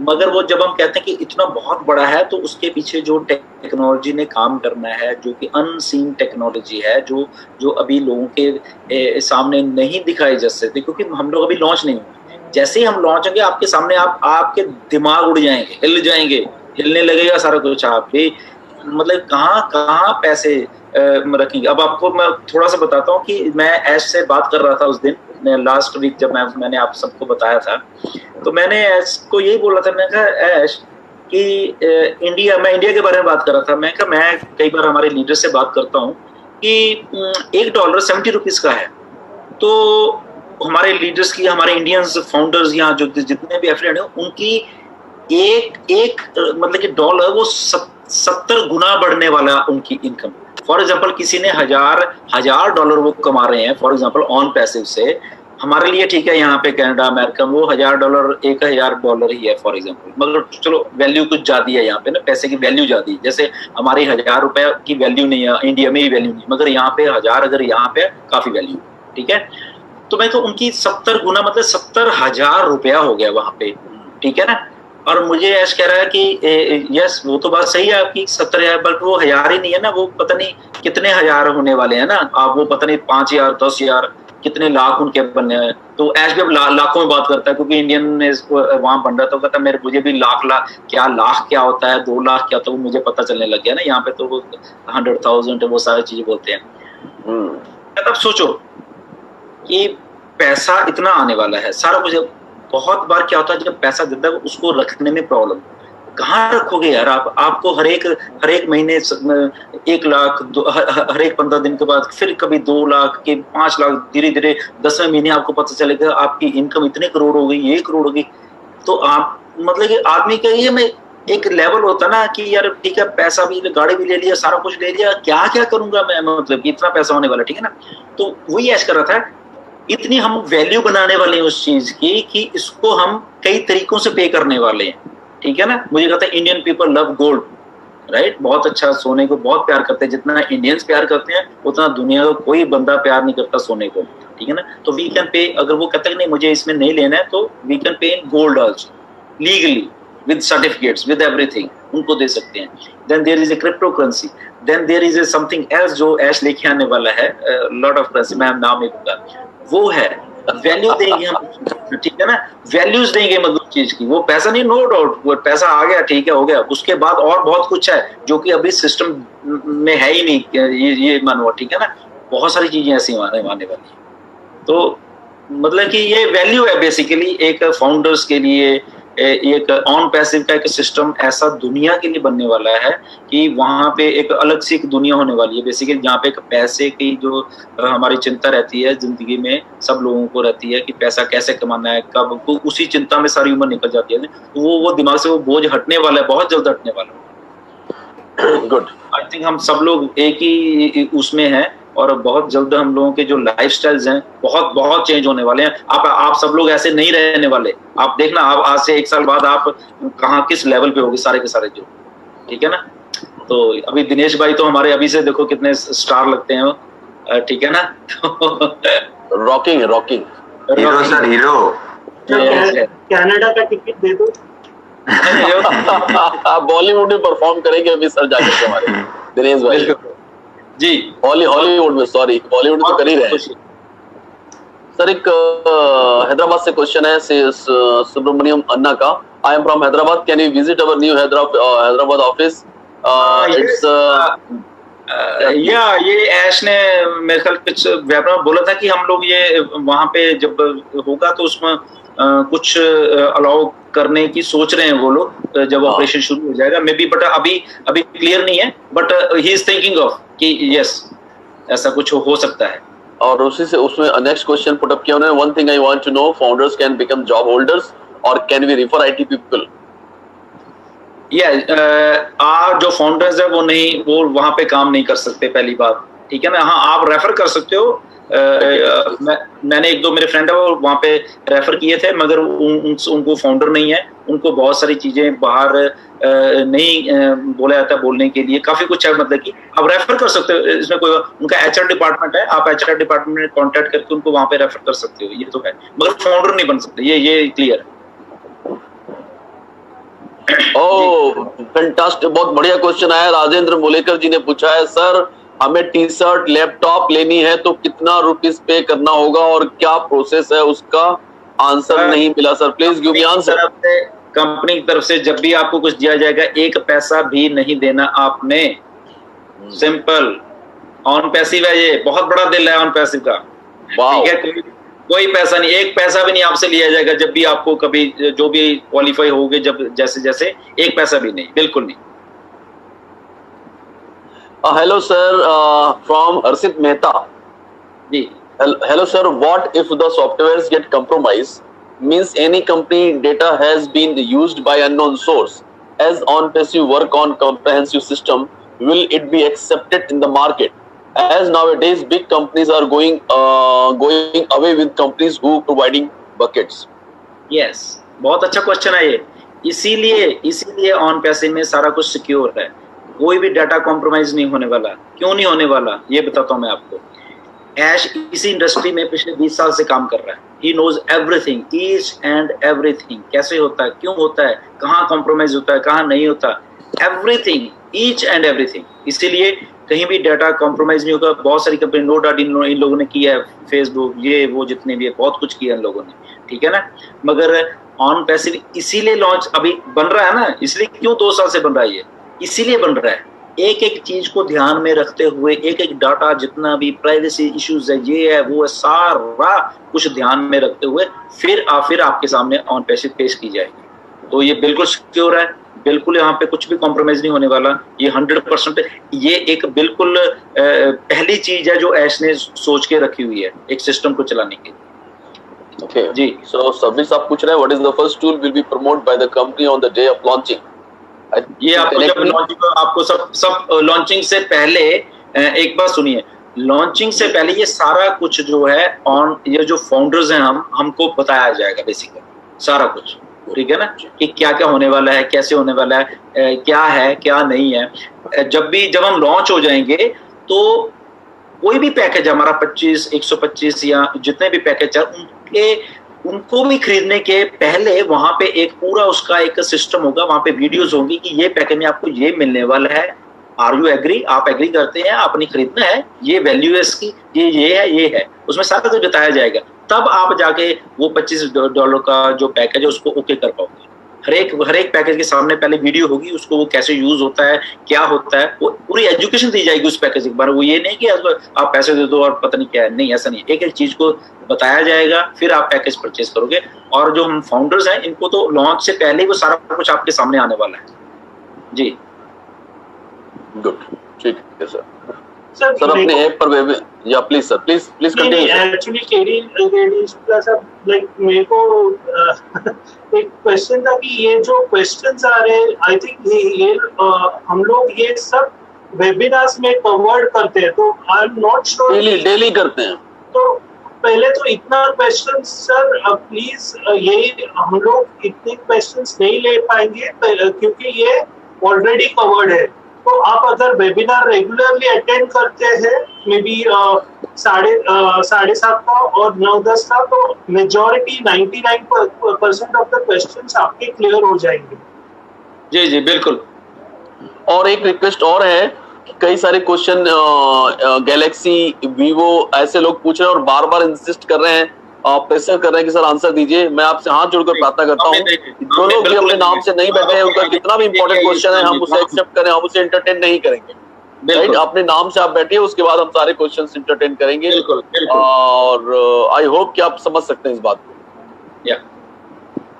मगर वो जब हम कहते हैं कि इतना बहुत बड़ा है, तो उसके पीछे जो टेक्नोलॉजी ने काम करना है, जो कि अनसीन टेक्नोलॉजी है, जो अभी लोगों के सामने नहीं दिखाई जा सकती, क्योंकि हम लोग अभी लॉन्च नहीं हुए। जैसे ही हम लॉन्च होंगे, आपके सामने आपके दिमाग उड़ जाएंगे, हिल जाएंगे, हिलने लगेगा सारा कुछ। आप भी मतलब कहाँ पैसे रखेंगे। अब आपको मैं थोड़ा सा बताता हूँ कि मैं ऐश से बात कर रहा था उस दिन, लास्ट वीक, जब मैंने आप सबको बताया था, तो मैंने ऐश को यही बोला था, मैंने कहा ऐश कि मैं इंडिया के बारे में बात कर रहा था। मैं कहा, मैं कई बार हमारे लीडर से बात करता हूँ कि $1 70 रुपीज का है, तो हमारे लीडर्स की, हमारे इंडियंस फाउंडर्स यहाँ जो जितने भी एफिलिएट हैं, उनकी एक मतलब कि डॉलर वो 70 गुना बढ़ने वाला उनकी इनकम। फॉर एग्जाम्पल किसी ने $1000 वो कमा रहे हैं, फॉर एग्जाम्पल ऑन पैसिव से। हमारे लिए ठीक है, यहाँ पे कनाडा, अमेरिका, वो $1000 $1000 ही है फॉर एग्जाम्पल, मगर चलो वैल्यू कुछ ज्यादा है यहाँ पे ना, पैसे की वैल्यू ज्यादा है। जैसे हमारी $1000 की वैल्यू नहीं है, इंडिया में ही वैल्यू नहीं, मगर यहाँ पे 1000 अगर यहाँ पे काफी वैल्यू, ठीक है। तो मैं तो उनकी 70 गुना मतलब $70,000 हो गया वहां पे, ठीक है ना। और मुझे ऐश कह रहा है कि यस, वो तो बात सही है आपकी, 70,000, बल्कि वो 1000 ही नहीं है ना, वो पता नहीं कितने हजार होने वाले हैं ना। आप वो पता नहीं 5000 10,000 कितने लाख उनके बनने हैं। तो ऐश भी अब लाखों में बात करता है, क्योंकि इंडियन ने वहां बन रहा था, कहता है मुझे भी लाख क्या होता है, 2 लाख क्या होता है, वो मुझे पता चलने लग गया ना। यहाँ पे तो वो 100,000 वो सारी चीजें बोलते हैं। तब सोचो कि पैसा इतना आने वाला है, सारा कुछ। बहुत बार क्या होता है, जब पैसा देता है उसको रखने में प्रॉब्लम, कहाँ रखोगे यार आप। आपको हर एक महीने 1 लाख, हर एक 15 दिन के बाद फिर कभी 2 लाख के 5 लाख, धीरे धीरे 10वें महीने आपको पता चलेगा आपकी इनकम इतने करोड़ हो गई, 1 करोड़ हो गई। तो आप मतलब कि आदमी का ये में एक लेवल होता ना कि यार ठीक है, पैसा भी, गाड़ी भी ले लिया, सारा कुछ ले लिया, क्या क्या करूंगा मैं, मतलब इतना पैसा होने वाला, ठीक है ना। तो वही ऐश कर रहा था, इतनी हम वैल्यू बनाने वाले हैं उस चीज की कि इसको हम कई तरीकों से पे करने वाले हैं, ठीक है ना। मुझे कहता है Indian people love gold, right, बहुत अच्छा, सोने को बहुत प्यार करते हैं। जितना इंडियंस प्यार करते हैं उतना दुनिया का कोई बंदा प्यार नहीं करता सोने को, ठीक है ना। तो वी कैन पे, अगर वो कहते हैं नहीं मुझे इसमें नहीं लेना है, तो we can pay in gold also, legally, with certificates, with everything, उनको दे सकते हैं। Then there is a crypto currency, then there is a something else जो ऐश लेके आने वाला है, लॉट ऑफ करेंसी, मैं नाम नहीं दूंगा, वो है। वैल्यू देंगे हम, ठीक है ना, वैल्यूज देंगे मतलब चीज की। वो पैसा नहीं, नो डाउट, वो पैसा आ गया, ठीक है, हो गया। उसके बाद और बहुत कुछ है जो कि अभी सिस्टम में है ही नहीं, ये मानो, ठीक है ना। बहुत सारी चीजें ऐसी आने वाली है। तो मतलब कि ये वैल्यू है बेसिकली एक फाउंडर्स के लिए, एक ऑन पैसिव का एक सिस्टम ऐसा दुनिया के लिए बनने वाला है कि वहां पे एक अलग सी एक दुनिया होने वाली है बेसिकली, जहाँ पे एक पैसे की जो हमारी चिंता रहती है जिंदगी में, सब लोगों को रहती है कि पैसा कैसे कमाना है, कब, तो उसी चिंता में सारी उम्र निकल जाती है। तो वो दिमाग से वो बोझ हटने वाला है, बहुत जल्द हटने वाला है। गुड, आई थिंक हम सब लोग एक ही उसमें हैं, और बहुत जल्द हम लोगों के जो लाइफस्टाइल्स हैं बहुत बहुत चेंज होने वाले हैं। आप सब लोग ऐसे नहीं रहने वाले। आप देखना, आप आज से 1 साल बाद आप कहाँ किस लेवल पे होगे सारे के सारे, जो, ठीक है ना। तो अभी दिनेश भाई तो हमारे अभी से देखो कितने स्टार लगते हैं, ठीक है ना। Rocking hero sir, hero. Canada का टिकट दे दो। बॉलीवुड में परफॉर्म करेंगे अभी सर जाकर हमारे दिनेश भाई जी। हॉलीवुड में, सॉरी, बॉलीवुड में कर ही रहे हैं सर। एक हैदराबाद से क्वेश्चन है सुब्रमण्यम अन्ना का। I am from Hyderabad, can you visit our new Hyderabad office? या ये ऐश ने मेरे ख्याल कुछ वेबिनार में बोला था कि हम लोग ये वहां पे जब होगा तो उसमें कुछ अलाउ करने की सोच रहे हैं वो लोग जब ऑपरेशन शुरू हो जाएगा मे बी, बट अभी क्लियर नहीं है, but he is thinking of कि यस ऐसा कुछ हो सकता है। और उसी से उसमें नेक्स्ट क्वेश्चन पुट अप किया उन्होंने, one thing I want to know, founders can become job holders और can we refer IT people? जो फाउंडर्स है वो वहां पे काम नहीं कर सकते, पहली बात, ठीक है ना। हाँ, आप रेफर कर सकते हो। मैंने एक दो मेरे फ्रेंड है वो वहां पे रेफर किए थे, मगर उनको फाउंडर नहीं है, उनको बहुत सारी चीजें बाहर नहीं बोला जाता बोलने के लिए, काफी कुछ है, मतलब कि आप रेफर कर सकते हो। इसमें कोई उनका एचआर डिपार्टमेंट है, आप एचआर डिपार्टमेंट में कॉन्टेक्ट करके उनको वहां पे रेफर कर सकते हो, ये तो है, मगर फाउंडर नहीं बन सकते, ये क्लियर है। ओह फैंटास्टिक, बहुत बढ़िया क्वेश्चन आया। राजेंद्र मुलेकर जी ने पूछा है, सर हमें टी शर्ट लैपटॉप लेनी है तो कितना रुपीस पे करना होगा और क्या प्रोसेस है उसका? आंसर नहीं मिला sir, please give me answer. Company की तरफ से जब भी आपको कुछ दिया जाएगा, एक पैसा भी नहीं देना आपने, सिंपल, ऑन पैसिव है, ये बहुत बड़ा दिल है ऑन पैसिव का, ठीक है। कोई पैसा नहीं, एक पैसा भी नहीं आपसे लिया जाएगा जब भी आपको कभी जो भी क्वालिफाई होगे, जब जैसे एक पैसा भी नहीं, बिल्कुल नहीं। Hello sir, from Harshit Mehta ji. Hello sir, what if the softwares get compromise, means any company data has been used by unknown source, as on passive work on comprehensive system, will it be accepted in the market? As nowadays big companies are going away with companies who providing buckets. Yes, बहुत अच्छा question है ये। इसीलिए on पैसे में सारा कुछ secure है, कोई भी डाटा कॉम्प्रोमाइज नहीं होने वाला। क्यों नहीं होने वाला ये बताता हूँ मैं आपको। ऐश इसी इंडस्ट्री में पिछले 20 साल से काम कर रहा है, he knows everything, each and everything, कैसे होता है, क्यों होता है, कहाँ कॉम्प्रोमाइज होता है, कहाँ नहीं होता, एवरीथिंग, ईच एंड एवरीथिंग। इसीलिए कहीं भी डाटा कॉम्प्रोमाइज नहीं होगा। बहुत सारी कंपनी, नो डाटा इन लोगों ने किया है, फेसबुक ये वो जितने भी है, बहुत कुछ किया इन लोगों ने, ठीक है ना। मगर ऑन पैसिव इसीलिए लॉन्च अभी बन रहा है ना, इसलिए क्यों 2 साल से बन रहा है ये, इसीलिए बन रहा है। एक एक चीज को ध्यान में रखते हुए, एक एक डाटा जितना भी प्राइवेसी इश्यूज है, ये है वो है, सारा कुछ ध्यान में रखते हुए फिर आपके सामने ऑन पैसिव पेश की जाएगी। तो ये बिल्कुल सिक्योर है, बिल्कुल यहाँ पे कुछ भी कॉम्प्रोमाइज नहीं होने वाला, ये 100%। ये एक बिल्कुल पहली चीज है जो ऐश ने सोच के रखी हुई है एक सिस्टम को चलाने के लिए। ओके जी, सो सभी साहब पूछ रहे हैं, what is the first tool will be promoted by the company on the day of launching? ये आपको जब लॉन्चिंग, आपको सब लॉन्चिंग से पहले एक बात सुनिए, लॉन्चिंग से पहले ये सारा कुछ जो है ऑन, ये जो फाउंडर्स हैं हमको बताया जाएगा बेसिकली सारा कुछ, ठीक है ना, कि क्या क्या होने वाला है, कैसे होने वाला है, क्या है क्या नहीं है। जब हम लॉन्च हो जाएंगे तो कोई भी पैकेज हमारा 25, 125 या जितने भी पैकेज है उनको भी खरीदने के पहले वहां पे एक पूरा उसका एक सिस्टम होगा, वहां पे वीडियोस होंगी कि ये पैकेज में आपको ये मिलने वाला है, आर यू एग्री, आप एग्री करते हैं, आपने खरीदना है, ये वैल्यू है इसकी, ये है, उसमें सारा कुछ बताया जाएगा। तब आप जाके वो $25 का जो पैकेज है उसको ओके कर पाओगे। हर एक पैकेज के सामने पहले वीडियो होगी, उसको वो कैसे यूज होता है, क्या होता है, वो पूरी एजुकेशन दी जाएगी उस पैकेज के बारे में। वो ये नहीं कि आप पैसे दे दो और पता नहीं क्या है, नहीं, ऐसा नहीं, एक एक चीज को बताया जाएगा, फिर आप पैकेज परचेज करोगे। और जो हम फाउंडर्स हैं इनको तो लॉन्च से पहले ही वो सारा कुछ आपके सामने आने वाला है जी। गुड, ठीक है सर। सर अपने ऐप पर या please sir, please continue. Actually KD sir, like मेरे को एक क्वेश्चन था कि ये जो क्वेश्चंस आ रहे हैं, आई थिंक ये हम लोग ये सब वेबिनार्स में कवर्ड करते हैं, तो I am not sure daily करते हैं। तो पहले तो इतना क्वेश्चन सर प्लीज, ये हम लोग इतने क्वेश्चंस नहीं ले पाएंगे क्योंकि ये ऑलरेडी कवर्ड है। तो आप अगर वेबिनार रेगुलरली अटेंड करते हैं, मे बी 7:30 का और 9-10 का, तो मेजॉरिटी 99% ऑफ द क्वेश्चंस आपके क्लियर हो जाएंगे। जी जी बिल्कुल। और एक रिक्वेस्ट और है कि कई सारे क्वेश्चन गैलेक्सी, वीवो ऐसे लोग पूछ रहे हैं और बार बार इंसिस्ट कर रहे हैं, प्रेशर कर रहे हैं कि सर आंसर दीजिए। मैं आपसे हाथ जोड़कर प्रार्थना करता हूँ, जो लोग भी अपने नाम से नहीं बैठे हैं, उनका कितना भी इंपॉर्टेंट क्वेश्चन है हम उसे एक्सेप्ट करें, हम उसे एंटरटेन नहीं करेंगे। राइट, अपने नाम से आप बैठिए, उसके बाद हम सारे क्वेश्चंस एंटरटेन करेंगे। बिल्कुल, बिल्कुल। और आई होप कि आप समझ सकते हैं इस बात को। या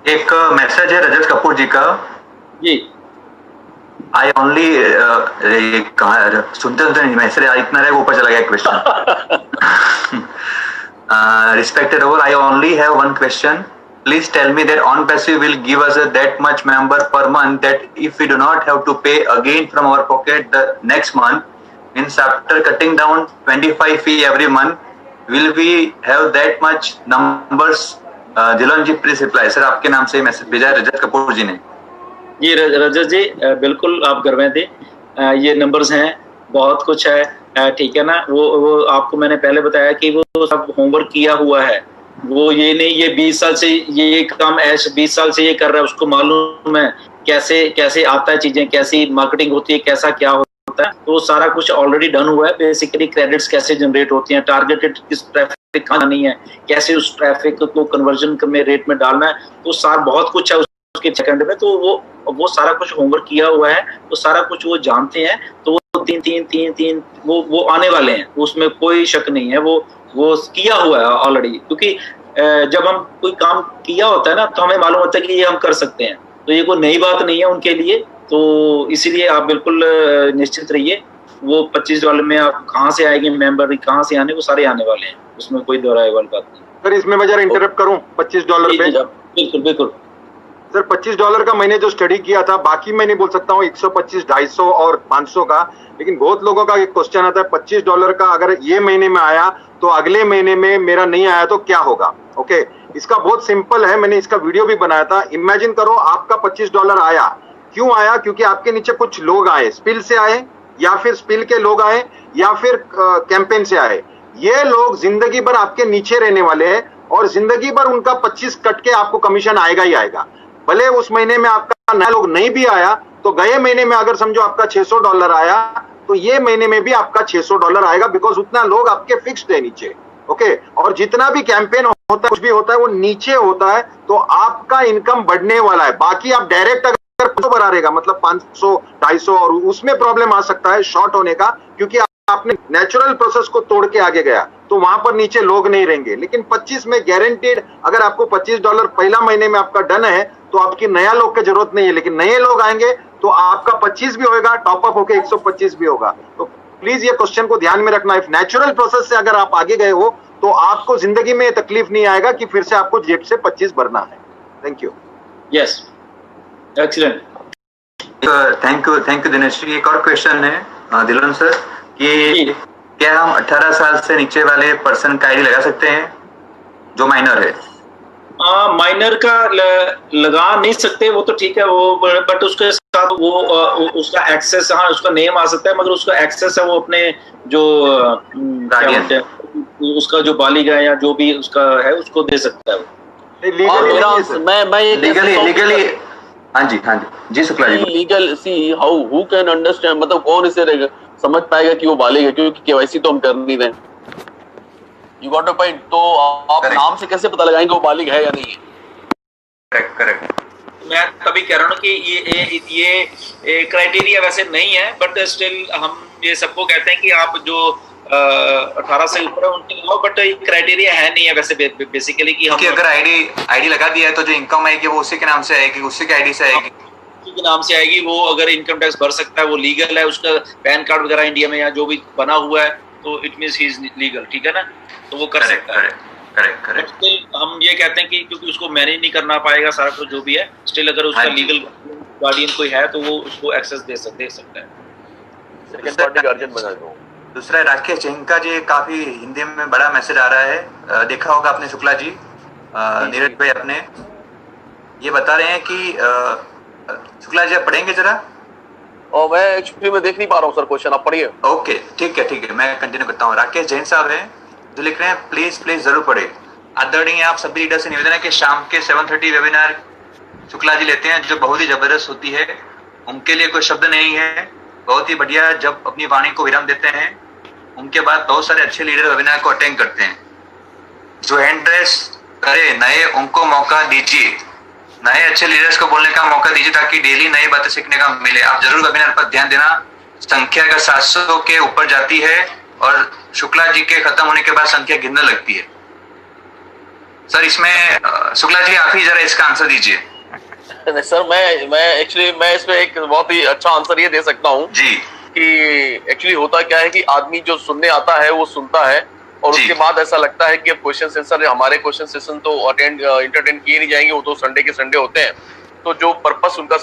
एक मैसेज है रजत कपूर जी का जी। आई ओनली सुनते सुनते मैसेज इतना रहेगा ऊपर चला गया question. Respected over, I only have one question. Please tell me that OnPassive will give us that much member per month that if we do not have to pay again from our pocket the next month, means after cutting down 25 fee every month, will we have that much numbers? Jilan ji please reply. Sir आपके नाम से message भेजा है रजत कपूर जी ने। जी रजत जी, बिल्कुल आप घर में दें, ये नंबर्स हैं, बहुत कुछ है, ठीक है ना। वो आपको मैंने पहले बताया कि वो सब होमवर्क किया हुआ है। वो ये नहीं ये 20 साल से ये काम ऐसे 20 साल से ये कर रहा है, उसको मालूम है कैसे कैसे आता है चीजें, कैसी मार्केटिंग होती है, कैसा क्या होता है। तो सारा कुछ ऑलरेडी डन हुआ है। बेसिकली क्रेडिट्स कैसे जनरेट होती हैं, टारगेटेड किस ट्रैफिक कहाँ नहीं है, कैसे उस ट्रैफिक को कन्वर्जन में रेट में डालना है, तो सारा बहुत कुछ है उसके सेकंड में। तो वो सारा कुछ होमवर्क किया हुआ है, तो सारा कुछ वो जानते हैं। तो वो तीन वो आने वाले हैं, उसमें कोई शक नहीं है। वो किया हुआ है ऑलरेडी, क्योंकि जब हम कोई काम किया होता है ना तो हमें मालूम होता है कि ये हम कर सकते हैं। तो ये कोई नई बात नहीं है उनके लिए। तो इसीलिए आप बिल्कुल निश्चित रहिए। वो $25 में आप कहाँ से आएंगे, मेंबर कहाँ से आने, वो सारे आने वाले हैं, उसमें कोई दोहराए वाली बात नहीं। सर इसमें मैं जरा इंटरप्ट करूं, $25 पे। बिल्कुल बिल्कुल सर $25 का मैंने जो स्टडी किया था, बाकी मैं नहीं बोल सकता हूँ 125, 250 और 500 का, लेकिन बहुत लोगों का एक क्वेश्चन आता है $25 का अगर ये महीने में आया तो अगले महीने में मेरा नहीं आया तो क्या होगा। ओके, इसका बहुत सिंपल है, मैंने इसका वीडियो भी बनाया था। इमेजिन करो आपका $25 आया, क्यों आया? क्योंकि आपके नीचे कुछ लोग आए, स्पिल से आए या फिर स्पिल के लोग आए या फिर कैंपेन से आए। ये लोग जिंदगी भर आपके नीचे रहने वाले हैं और जिंदगी भर उनका 25 कट के आपको कमीशन आएगा ही आएगा। भले उस महीने में आपका नया लोग नहीं भी आया तो गए महीने में अगर समझो आपका $600 आया तो ये महीने में भी आपका $600 आएगा, बिकॉज उतना लोग आपके फिक्स्ड है नीचे। ओके, और जितना भी कैंपेन होता है, कुछ भी होता है, वो नीचे होता है, तो आपका इनकम बढ़ने वाला है। बाकी आप डायरेक्ट अगर 500 बढ़ा रहेगा, मतलब 500, 250, और उसमें प्रॉब्लम आ सकता है शॉर्ट होने का, क्योंकि आपने नेचुरल प्रोसेस को तोड़ के आगे गया तो वहां पर नीचे लोग नहीं रहेंगे। लेकिन 25 में गारंटीड, अगर आपको $25 पहला महीने में आपका डन है तो आपकी नया लोग की जरूरत नहीं है, लेकिन नए लोग आएंगे तो आपका 25 भी होगा, टॉपअप होकर 125 भी होगा। तो प्लीज ये क्वेश्चन को ध्यान में रखना। इफ नेचुरल प्रोसेस से अगर आप आगे गए हो तो आपको जिंदगी में तकलीफ नहीं आएगा कि फिर से आपको जेब से 25 भरना है। Thank you. Yes, excellent, thank you Dinesh ji. एक और क्वेश्चन है दिलन सर कि क्या हम 18 साल से नीचे वाले पर्सन का आईडी लगा सकते हैं जो माइनर है? माइनर का लगा नहीं सकते, वो तो ठीक है, वो बट उसके साथ वो उसका एक्सेस, हाँ उसका नेम आ सकता है, मगर उसका एक्सेस है वो अपने जो उसका जो बालिग है या जो भी उसका है उसको दे सकता है वो। लीगली हाँ जी Shukla ji. Legal see how who can understand, मतलब कौन इसे समझ पाएगा कि वो बालिग है, क्योंकि केवाईसी तो हम कर नहीं रहे। You got a point. तो आप नाम से कैसे पता लगाएंगे वो बालिग है या नहीं है? करेक्ट। मैं तभी कह रहा हूँ कि ये क्राइटेरिया वैसे नहीं है, बट स्टिल हम ये सबको कहते हैं कि आप जो 18 से ऊपर है उनके लिए, बट क्राइटेरिया है नहीं है वैसे बेसिकली कि हम अगर आईडी लगा दिया है तो जो इनकम आएगी वो उसी के नाम से आएगी, उसी के आईडी से आएगी, उसी के नाम से आएगी। वो अगर इनकम टैक्स भर सकता है, वो लीगल है, उसका पैन कार्ड वगैरह इंडिया में या जो भी बना हुआ है, तो it means he is legal, ठीक है ना, तो वो कर सकता है। करेक्ट। स्टिल हम ये कहते हैं कि क्योंकि उसको मैनेज नहीं करना पाएगा सारा कुछ जो भी है, स्टिल अगर उसका लीगल गार्डियन कोई है तो वो उसको एक्सेस दे सकता है, सेकंड पार्टी गार्डियन बना दो। दूसरा राकेश चिंका जी, काफी हिंदी में बड़ा मैसेज आ रहा है, देखा होगा आपने शुक्ला जी, नीरज भाई अपने ये बता रहे हैं कि शुक्ला जी आप पढ़ेंगे जरा। और मैं एक्चुअली मैं देख नहीं पा रहा हूँ सर, क्वेश्चन आप पढ़िए। ओके ठीक है, मैं कंटिन्यू करता हूँ। राकेश जैन साहब हैं जो लिख रहे हैं, प्लीज जरूर पढ़े। आदरणीय आप सभी लीडर से निवेदन है कि शाम के 7:30 वेबिनार शुक्ला जी लेते हैं जो बहुत ही जबरदस्त होती है, उनके लिए कोई शब्द नहीं है, बहुत ही बढ़िया जब अपनी वाणी को विराम देते हैं। उनके बाद बहुत सारे अच्छे लीडर वेबिनार को अटेंड करते हैं। जो हैंड रेस करे नए उनको मौका दीजिए, नए अच्छे लीडर्स को बोलने का मौका दीजिए ताकि डेली नई बातें सीखने का मिले। आप जरूर वेबिनार पर ध्यान देना, संख्या अगर 700 के ऊपर जाती है और शुक्ला जी के खत्म होने के बाद संख्या गिरने लगती है। सर इसमें शुक्ला जी आप ही जरा इसका आंसर दीजिए। नहीं सर, मैं इसमें एक बहुत ही अच्छा आंसर ये दे सकता हूँ जी कि एक्चुअली होता क्या है कि आदमी जो सुनने आता है वो सुनता है और उसके बाद ऐसा लगता है कि अब क्वेश्चन सेशन, हमारे क्वेश्चन सेशन तो इंटरटेन किए नहीं जाएंगे, वो तो संडे के संडे होते हैं, तो जो पर्पस उनका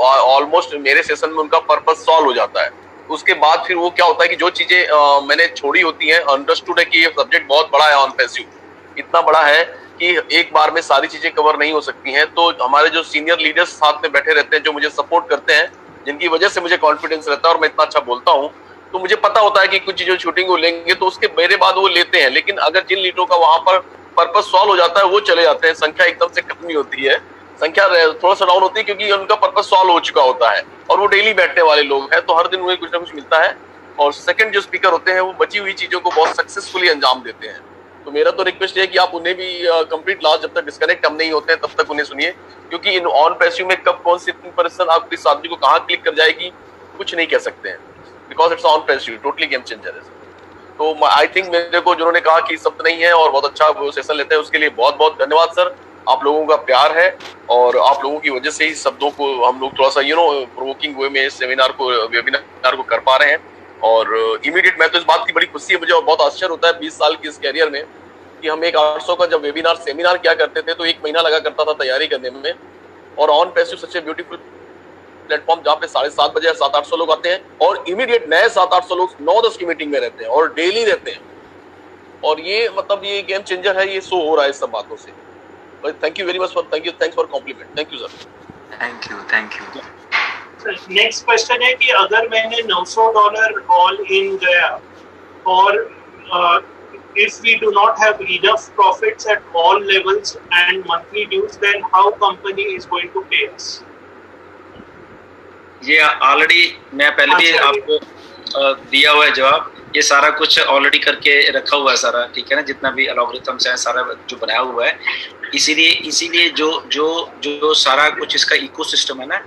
ऑलमोस्ट मेरे सेशन में उनका पर्पस सॉल्व हो जाता है। उसके बाद फिर वो क्या होता है कि जो चीजें मैंने छोड़ी होती हैं, अंडरस्टूड है कि ये सब्जेक्ट बहुत बड़ा है, ऑन पैसिव इतना बड़ा है कि एक बार में सारी चीजें कवर नहीं हो सकती हैं, तो हमारे जो सीनियर लीडर्स साथ में बैठे रहते हैं, जो मुझे सपोर्ट करते हैं, जिनकी वजह से मुझे कॉन्फिडेंस रहता है और मैं इतना अच्छा बोलता हूँ, तो मुझे पता होता है कि कुछ चीजों शूटिंग को लेंगे तो उसके मेरे बाद वो लेते हैं। लेकिन अगर जिन लीडरों का वहां पर पर्पस सॉल्व हो जाता है वो चले जाते हैं, संख्या एकदम से कम नहीं होती है, संख्या थोड़ा सा डाउन होती है क्योंकि उनका पर्पस सॉल्व हो चुका होता है और वो डेली बैठने वाले लोग हैं, तो हर दिन उन्हें कुछ ना कुछ मिलता है। और सेकंड जो स्पीकर होते हैं वो बची हुई चीजों को बहुत सक्सेसफुली अंजाम देते हैं। तो मेरा तो रिक्वेस्ट है कि आप उन्हें भी कंप्लीट लास्ट जब तक डिस्कनेक्ट हम नहीं होते हैं तब तक उन्हें सुनिए, क्योंकि इन ऑन पैसिव में कब कौन सी पर्सन आपकी इस आदमी को कहाँ क्लिक कर जाएगी कुछ नहीं कह सकते हैं, because it's on passive, totally game changer है। तो आई थिंक मेरे को जिन्होंने कहा कि शब्द नहीं है और बहुत अच्छा वो सेशन लेते हैं, उसके लिए बहुत बहुत धन्यवाद सर। आप लोगों का प्यार है और आप लोगों की वजह से ही शब्दों को हम लोग थोड़ा सा प्रोवोकिंग वे में सेमिनार को, वेबिनार को कर पा रहे हैं। और इमीडिएट मैं तो इस बात की बड़ी खुशी है मुझे और बहुत आश्चर्य होता है 20 साल की इस कैरियर में कि हम एक 800 का जब वेबिनार सेमिनार क्या करते थे तो 1 महीना लगा करता था तैयारी करने में, और on passive such a beautiful platform जहाँ पे 7:30 बजे 700-800 लोग आते हैं और इमीडिएट नए 700-800 लोग 9-10 की मीटिंग में रहते हैं और डेली रहते हैं, और ये मतलब ये गेम चेंजर है, ये शो हो रहा है इस सब बातों से। Thank you very much for thanks for compliment. Thank you sir. Thank you. Next question है कि अगर मैंने $900 ऑल इन गया और if we do not have enough profits at all levels and monthly dues, then how company is going to pay us? ये already मैं पहले भी आपको दिया हुआ है जवाब, ये सारा कुछ ऑलरेडी करके रखा हुआ है सारा, ठीक है ना, जितना भी एल्गोरिथम्स है सारा जो बनाया हुआ है, इसीलिए जो सारा कुछ इसका इकोसिस्टम है ना,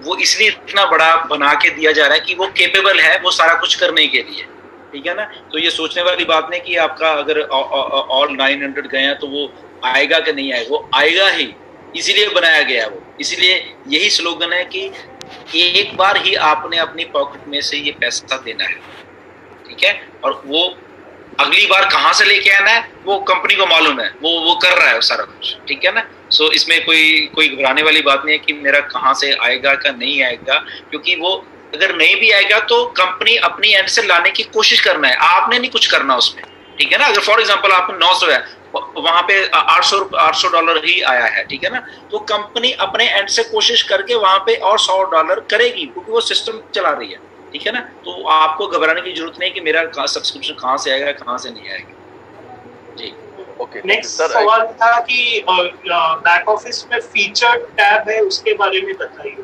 वो इसलिए इतना बड़ा बना के दिया जा रहा है कि वो केपेबल है वो सारा कुछ करने के लिए, ठीक है ना। तो ये सोचने वाली बात नहीं कि आपका अगर ऑल 900 गए हैं तो वो आएगा कि नहीं आएगा, वो आएगा ही, इसीलिए बनाया गया है वो। इसीलिए यही स्लोगन है कि एक बार ही आपने अपनी पॉकेट में से ये पैसा देना है, ठीक है, और वो अगली बार कहाँ से लेके आना है वो कंपनी को मालूम है, वो कर रहा है सारा कुछ, ठीक है ना। सो इसमें कोई घबराने वाली बात नहीं है कि मेरा कहाँ से आएगा का नहीं आएगा, क्योंकि वो अगर नहीं भी आएगा तो कंपनी अपनी एंड से लाने की कोशिश करना है, आपने नहीं कुछ करना उसमें, ठीक है ना। अगर फॉर एग्जांपल आपने 900 है, वहां पे $800 ही आया है, ठीक है ना, तो कंपनी अपने एंड से कोशिश करके वहां पे और $100 करेगी, क्योंकि वो सिस्टम चला रही है, ठीक है ना। तो आपको घबराने की जरूरत नहीं कि मेरा सब्सक्रिप्शन कहाँ से आएगा कहाँ से नहीं आएगा जी। ओके, नेक्स्ट सवाल था कि बैक ऑफिस में फीचर टैब है, उसके बारे में बताइए।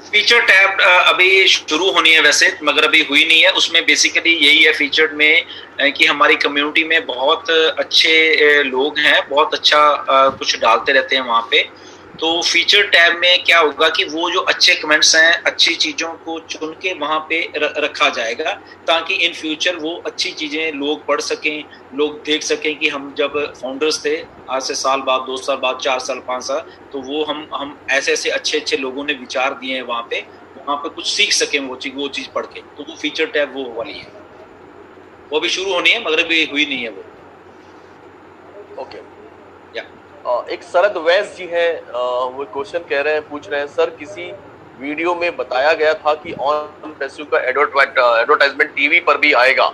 फीचर टैब अभी शुरू होनी है वैसे, मगर अभी हुई नहीं है। उसमें बेसिकली यही है फीचर्ड में कि हमारी कम्युनिटी में बहुत अच्छे लोग हैं, बहुत अच्छा कुछ डालते रहते हैं वहाँ पे। तो फीचर टैब में क्या होगा कि वो जो अच्छे कमेंट्स हैं, अच्छी चीज़ों को चुन के वहाँ पे रखा जाएगा, ताकि इन फ्यूचर वो अच्छी चीज़ें लोग पढ़ सकें, लोग देख सकें कि हम जब फाउंडर्स थे आज से साल बाद, 2 साल बाद, 4 साल, 5 साल, तो वो हम ऐसे अच्छे लोगों ने विचार दिए हैं वहाँ पे कुछ सीख सकें वो चीज़ पढ़ के। तो वो फीचर टैब वो वाली है, वो भी शुरू होनी है मगर अभी हुई नहीं है वो। ओके, एक शरद वैस जी है, वो क्वेश्चन पूछ रहे हैं सर, किसी वीडियो में बताया गया था कि ऑन पैसिव का एडवर्टाइजमेंट टीवी पर भी आएगा,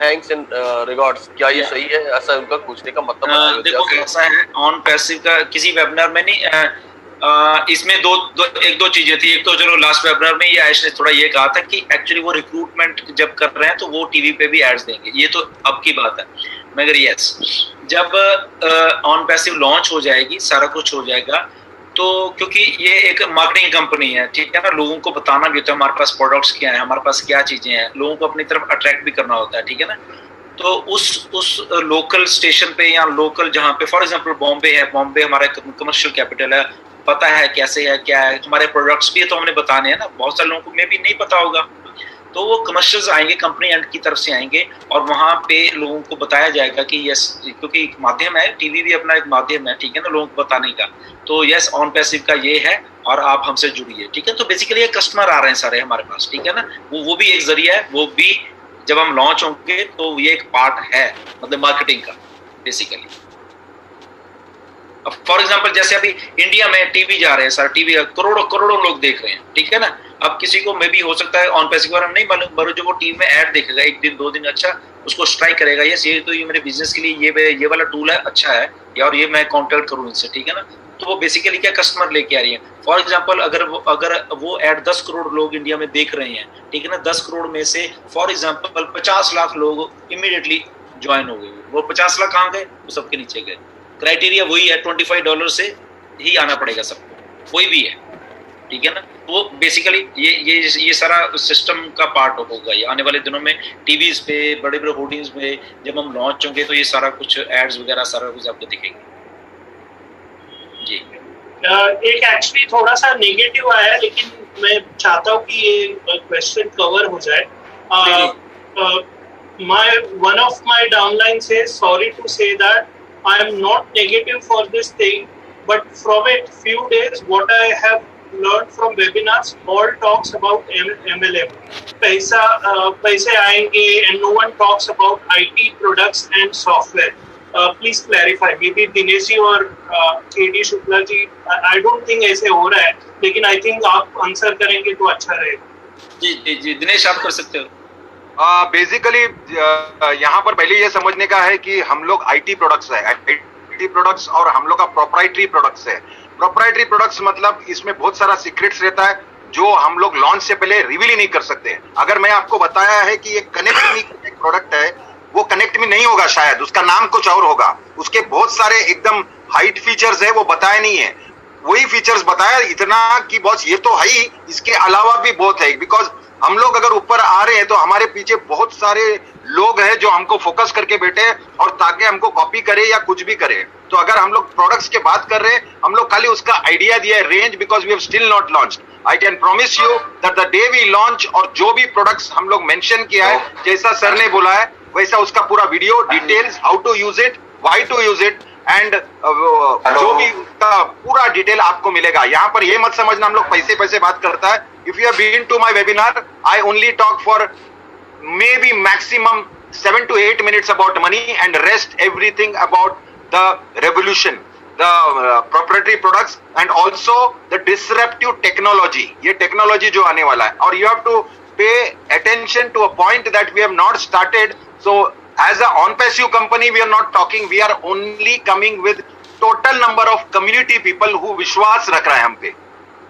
थैंक्स एंड रिगार्ड्स, क्या ये सही है? ऐसा उनका पूछने का मतलब देखो ऐसा है, ऑन पैसिव का किसी वेबिनार में नहीं, इसमें एक दो चीजें थी। एक तो चलो लास्ट वेबिनार में ये आयश ने थोड़ा ये कहा था कि एक्चुअली वो रिक्रूटमेंट जब कर रहे हैं तो वो टीवी पे भी एड्स देंगे, ये तो अब की बात है। मगर यस, जब ऑन पैसिव लॉन्च हो जाएगी, सारा कुछ हो जाएगा, तो क्योंकि ये एक मार्केटिंग कंपनी है, ठीक है ना, लोगों को बताना भी होता है हमारे पास प्रोडक्ट्स क्या है, हमारे पास क्या चीजें हैं, लोगों को अपनी तरफ अट्रैक्ट भी करना होता है, ठीक है ना। तो उस लोकल स्टेशन पे या लोकल जहाँ पे फॉर एग्जांपल बॉम्बे है, बॉम्बे हमारा कमर्शियल कैपिटल है, पता है कैसे है क्या है, हमारे प्रोडक्ट्स भी है तो हमने बताने हैं ना, बहुत सारे लोगों को में भी नहीं पता होगा। तो वो कमर्शियल्स आएंगे कंपनी एंड की तरफ से आएंगे और वहाँ पे लोगों को बताया जाएगा कि यस, क्योंकि एक माध्यम है, टीवी भी अपना एक माध्यम है, ठीक है ना, लोगों को बताने का। तो यस, ऑन पैसिव का ये है और आप हमसे जुड़िए, ठीक है। तो बेसिकली ये कस्टमर आ रहे हैं सारे हमारे पास, ठीक है ना, वो भी एक जरिया है, वो भी जब हम लॉन्च होंगे तो ये एक पार्ट है मतलब मार्केटिंग का बेसिकली। अब फॉर एग्जांपल जैसे अभी इंडिया में टीवी जा रहे हैं सर, टीवी करोड़ों करोड़ों लोग देख रहे हैं, ठीक है ना। अब किसी को मे भी हो सकता है ऑन पैसिव के बारे में नहीं मालूम, पर जो वो टीवी में ऐड देखेगा एक दिन 2 दिन, अच्छा उसको स्ट्राइक करेगा, यस ये तो ये मेरे बिजनेस के लिए ये वाला टूल है, अच्छा है और ये मैं कॉन्टैक्ट करूँ इनसे, ठीक है ना। तो वो बेसिकली क्या कस्टमर लेके आ रही है। फॉर एग्जांपल अगर वो ऐड 10 करोड़ लोग इंडिया में देख रहे हैं, ठीक है ना, 10 करोड़ में से फॉर एग्जांपल 50 लाख लोग इमीडिएटली ज्वाइन हो गए। वो 50 लाख कहाँ गए? वो सबके नीचे गए। क्राइटेरिया वही है, $25 से ही आना पड़ेगा सबको, कोई भी है, ठीक है ना। वो बेसिकली ये सारा सिस्टम का पार्ट होगा। ये आने वाले दिनों में टीवीज पे, बड़े बड़े होर्डिंग्स में जब हम लॉन्च होंगे तो ये सारा कुछ एड्स वगैरह सारा कुछ आपको दिखेंगे जी। एक एक्चुअली थोड़ा सा नेगेटिव आया है, लेकिन मैं चाहता हूँ कि ये क्वेश्चन कवर हो जाए। One of my downline says, sorry to say that I am not negative for this thing, but from it few days what I have learned from webinars, all talks about MLM, पैसे आएंगे, and no one talks about IT products and software. Please clarify. Maybe Dinesh ji और KD Shukla ji, I don't think ऐसे हो रहा है, लेकिन I think आप answer करेंगे तो अच्छा रहेगा। जी दिनेश आप कर सकते हो। बेसिकली यहाँ पर पहले ये समझने का है कि हम लोग आईटी प्रोडक्ट्स है, आईटी प्रोडक्ट्स और हम लोग का प्रोप्राइटरी प्रोडक्ट्स है। प्रोप्राइटरी प्रोडक्ट्स मतलब इसमें बहुत सारा सीक्रेट्स रहता है जो हम लोग लॉन्च से पहले रिवील ही नहीं कर सकते। अगर मैं आपको बताया है कि ये कनेक्ट मी एक प्रोडक्ट है, वो कनेक्ट मी नहीं होगा, शायद उसका नाम कुछ और होगा, उसके बहुत सारे एकदम हाइट फीचर्स है, वो बताया नहीं है। वही फीचर्स बताया इतना कि बॉस ये तो है ही, इसके अलावा भी बहुत है। बिकॉज हम लोग अगर ऊपर आ रहे हैं तो हमारे पीछे बहुत सारे लोग हैं जो हमको फोकस करके बैठे और ताकि हमको कॉपी करे या कुछ भी करे। तो अगर हम लोग प्रोडक्ट्स के बात कर रहे हैं, हम लोग खाली उसका आइडिया दिया है, range, because we have still not launched. I can promise you that the day we launch, और जो भी प्रोडक्ट्स हम लोग मेंशन किया है, जैसा सर ने बोला है वैसा उसका पूरा video details, how to use it, why to use it, and जो भी उसका पूरा डिटेल आपको मिलेगा। यहाँ पर ये मत समझना हम लोग पैसे बात करता है। If you have been to my webinar, I only talk for maybe maximum 7 to 8 minutes about money, and rest everything about the revolution, the proprietary products, and also the disruptive technology. ये technology जो आने वाला है, और you have to pay attention to a point that we have not started. So as a on-passive company, we are not talking. We are only coming with total number of community people who विश्वास रख रहा है हम पे।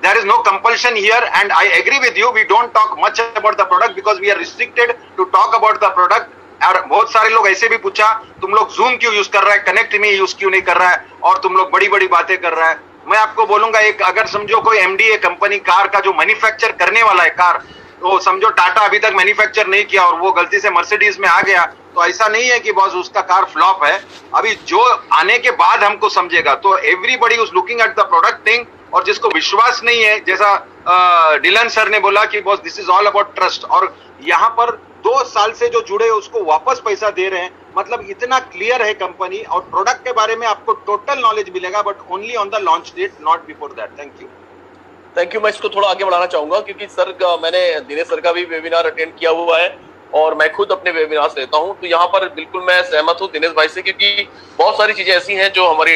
There is no compulsion here, and I agree with you. We don't talk much about the product because we are restricted to talk about the product. और बहुत सारे लोग ऐसे भी पूछा, तुम लोग Zoom क्यों यूज कर रहा है, कनेक्ट में यूज क्यों नहीं कर रहा है, और तुम लोग बड़ी बड़ी बातें कर रहा है। मैं आपको बोलूंगा, एक अगर समझो कोई MDA कंपनी कार का जो मैन्युफैक्चर करने वाला है कार, तो समझो टाटा अभी तक मैन्युफैक्चर नहीं किया और वो गलती से मर्सिडीज में आ गया, तो ऐसा नहीं है कि बॉस उसका कार फ्लॉप है। अभी जो आने के बाद हमको समझेगा, तो everybody is looking at the product thing. और जिसको विश्वास नहीं है, जैसा डिलन सर ने बोला कि boss this is all about trust, और यहाँ पर 2 साल से जो जुड़े उसको वापस पैसा दे रहे हैं, मतलब इतना क्लियर है कंपनी। और प्रोडक्ट के बारे में आपको टोटल नॉलेज मिलेगा, but only on the launch date, not before that. Thank you. मैं इसको थोड़ा आगे बढ़ाना चाहूंगा, क्योंकि सर का, मैंने दिनेश सर का भी वेबिनार अटेंड किया हुआ है और मैं खुद अपने वेबिनार्स लेता हूं, तो यहाँ पर बिल्कुल मैं सहमत हूं दिनेश भाई से, क्योंकि बहुत सारी चीजें ऐसी हैं जो हमारी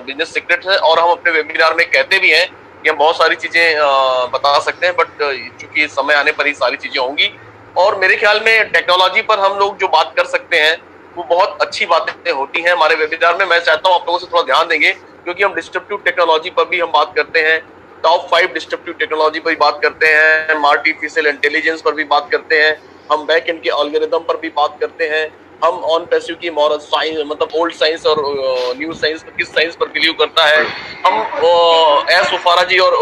बिजनेस सीक्रेट है और हम अपने वेबिनार में कहते भी हैं कि हम बहुत सारी चीजें बता सकते हैं, बट चूंकि समय आने पर ही सारी चीजें होंगी। और मेरे ख्याल में टेक्नोलॉजी पर हम लोग जो बात कर सकते हैं वो बहुत अच्छी बातें होती हैं हमारे वेबिनार में। मैं चाहता हूँ आप लोगों से थोड़ा ध्यान देंगे, क्योंकि हम डिस्ट्रप्टिव टेक्नोलॉजी पर भी हम बात करते हैं, टॉप 5 डिस्ट्रप्टिव टेक्नोलॉजी पर भी बात करते हैं, हम आर्टिफिशियल इंटेलिजेंस पर भी बात करते हैं, हम बैक एंड के एल्गोरिथम पर भी बात करते हैं, हम ऑन पैसिव की मॉरल साइंस, मतलब ओल्ड साइंस और न्यू साइंस, किस साइंस पर बिलीव करता है, हम एस उफारा जी और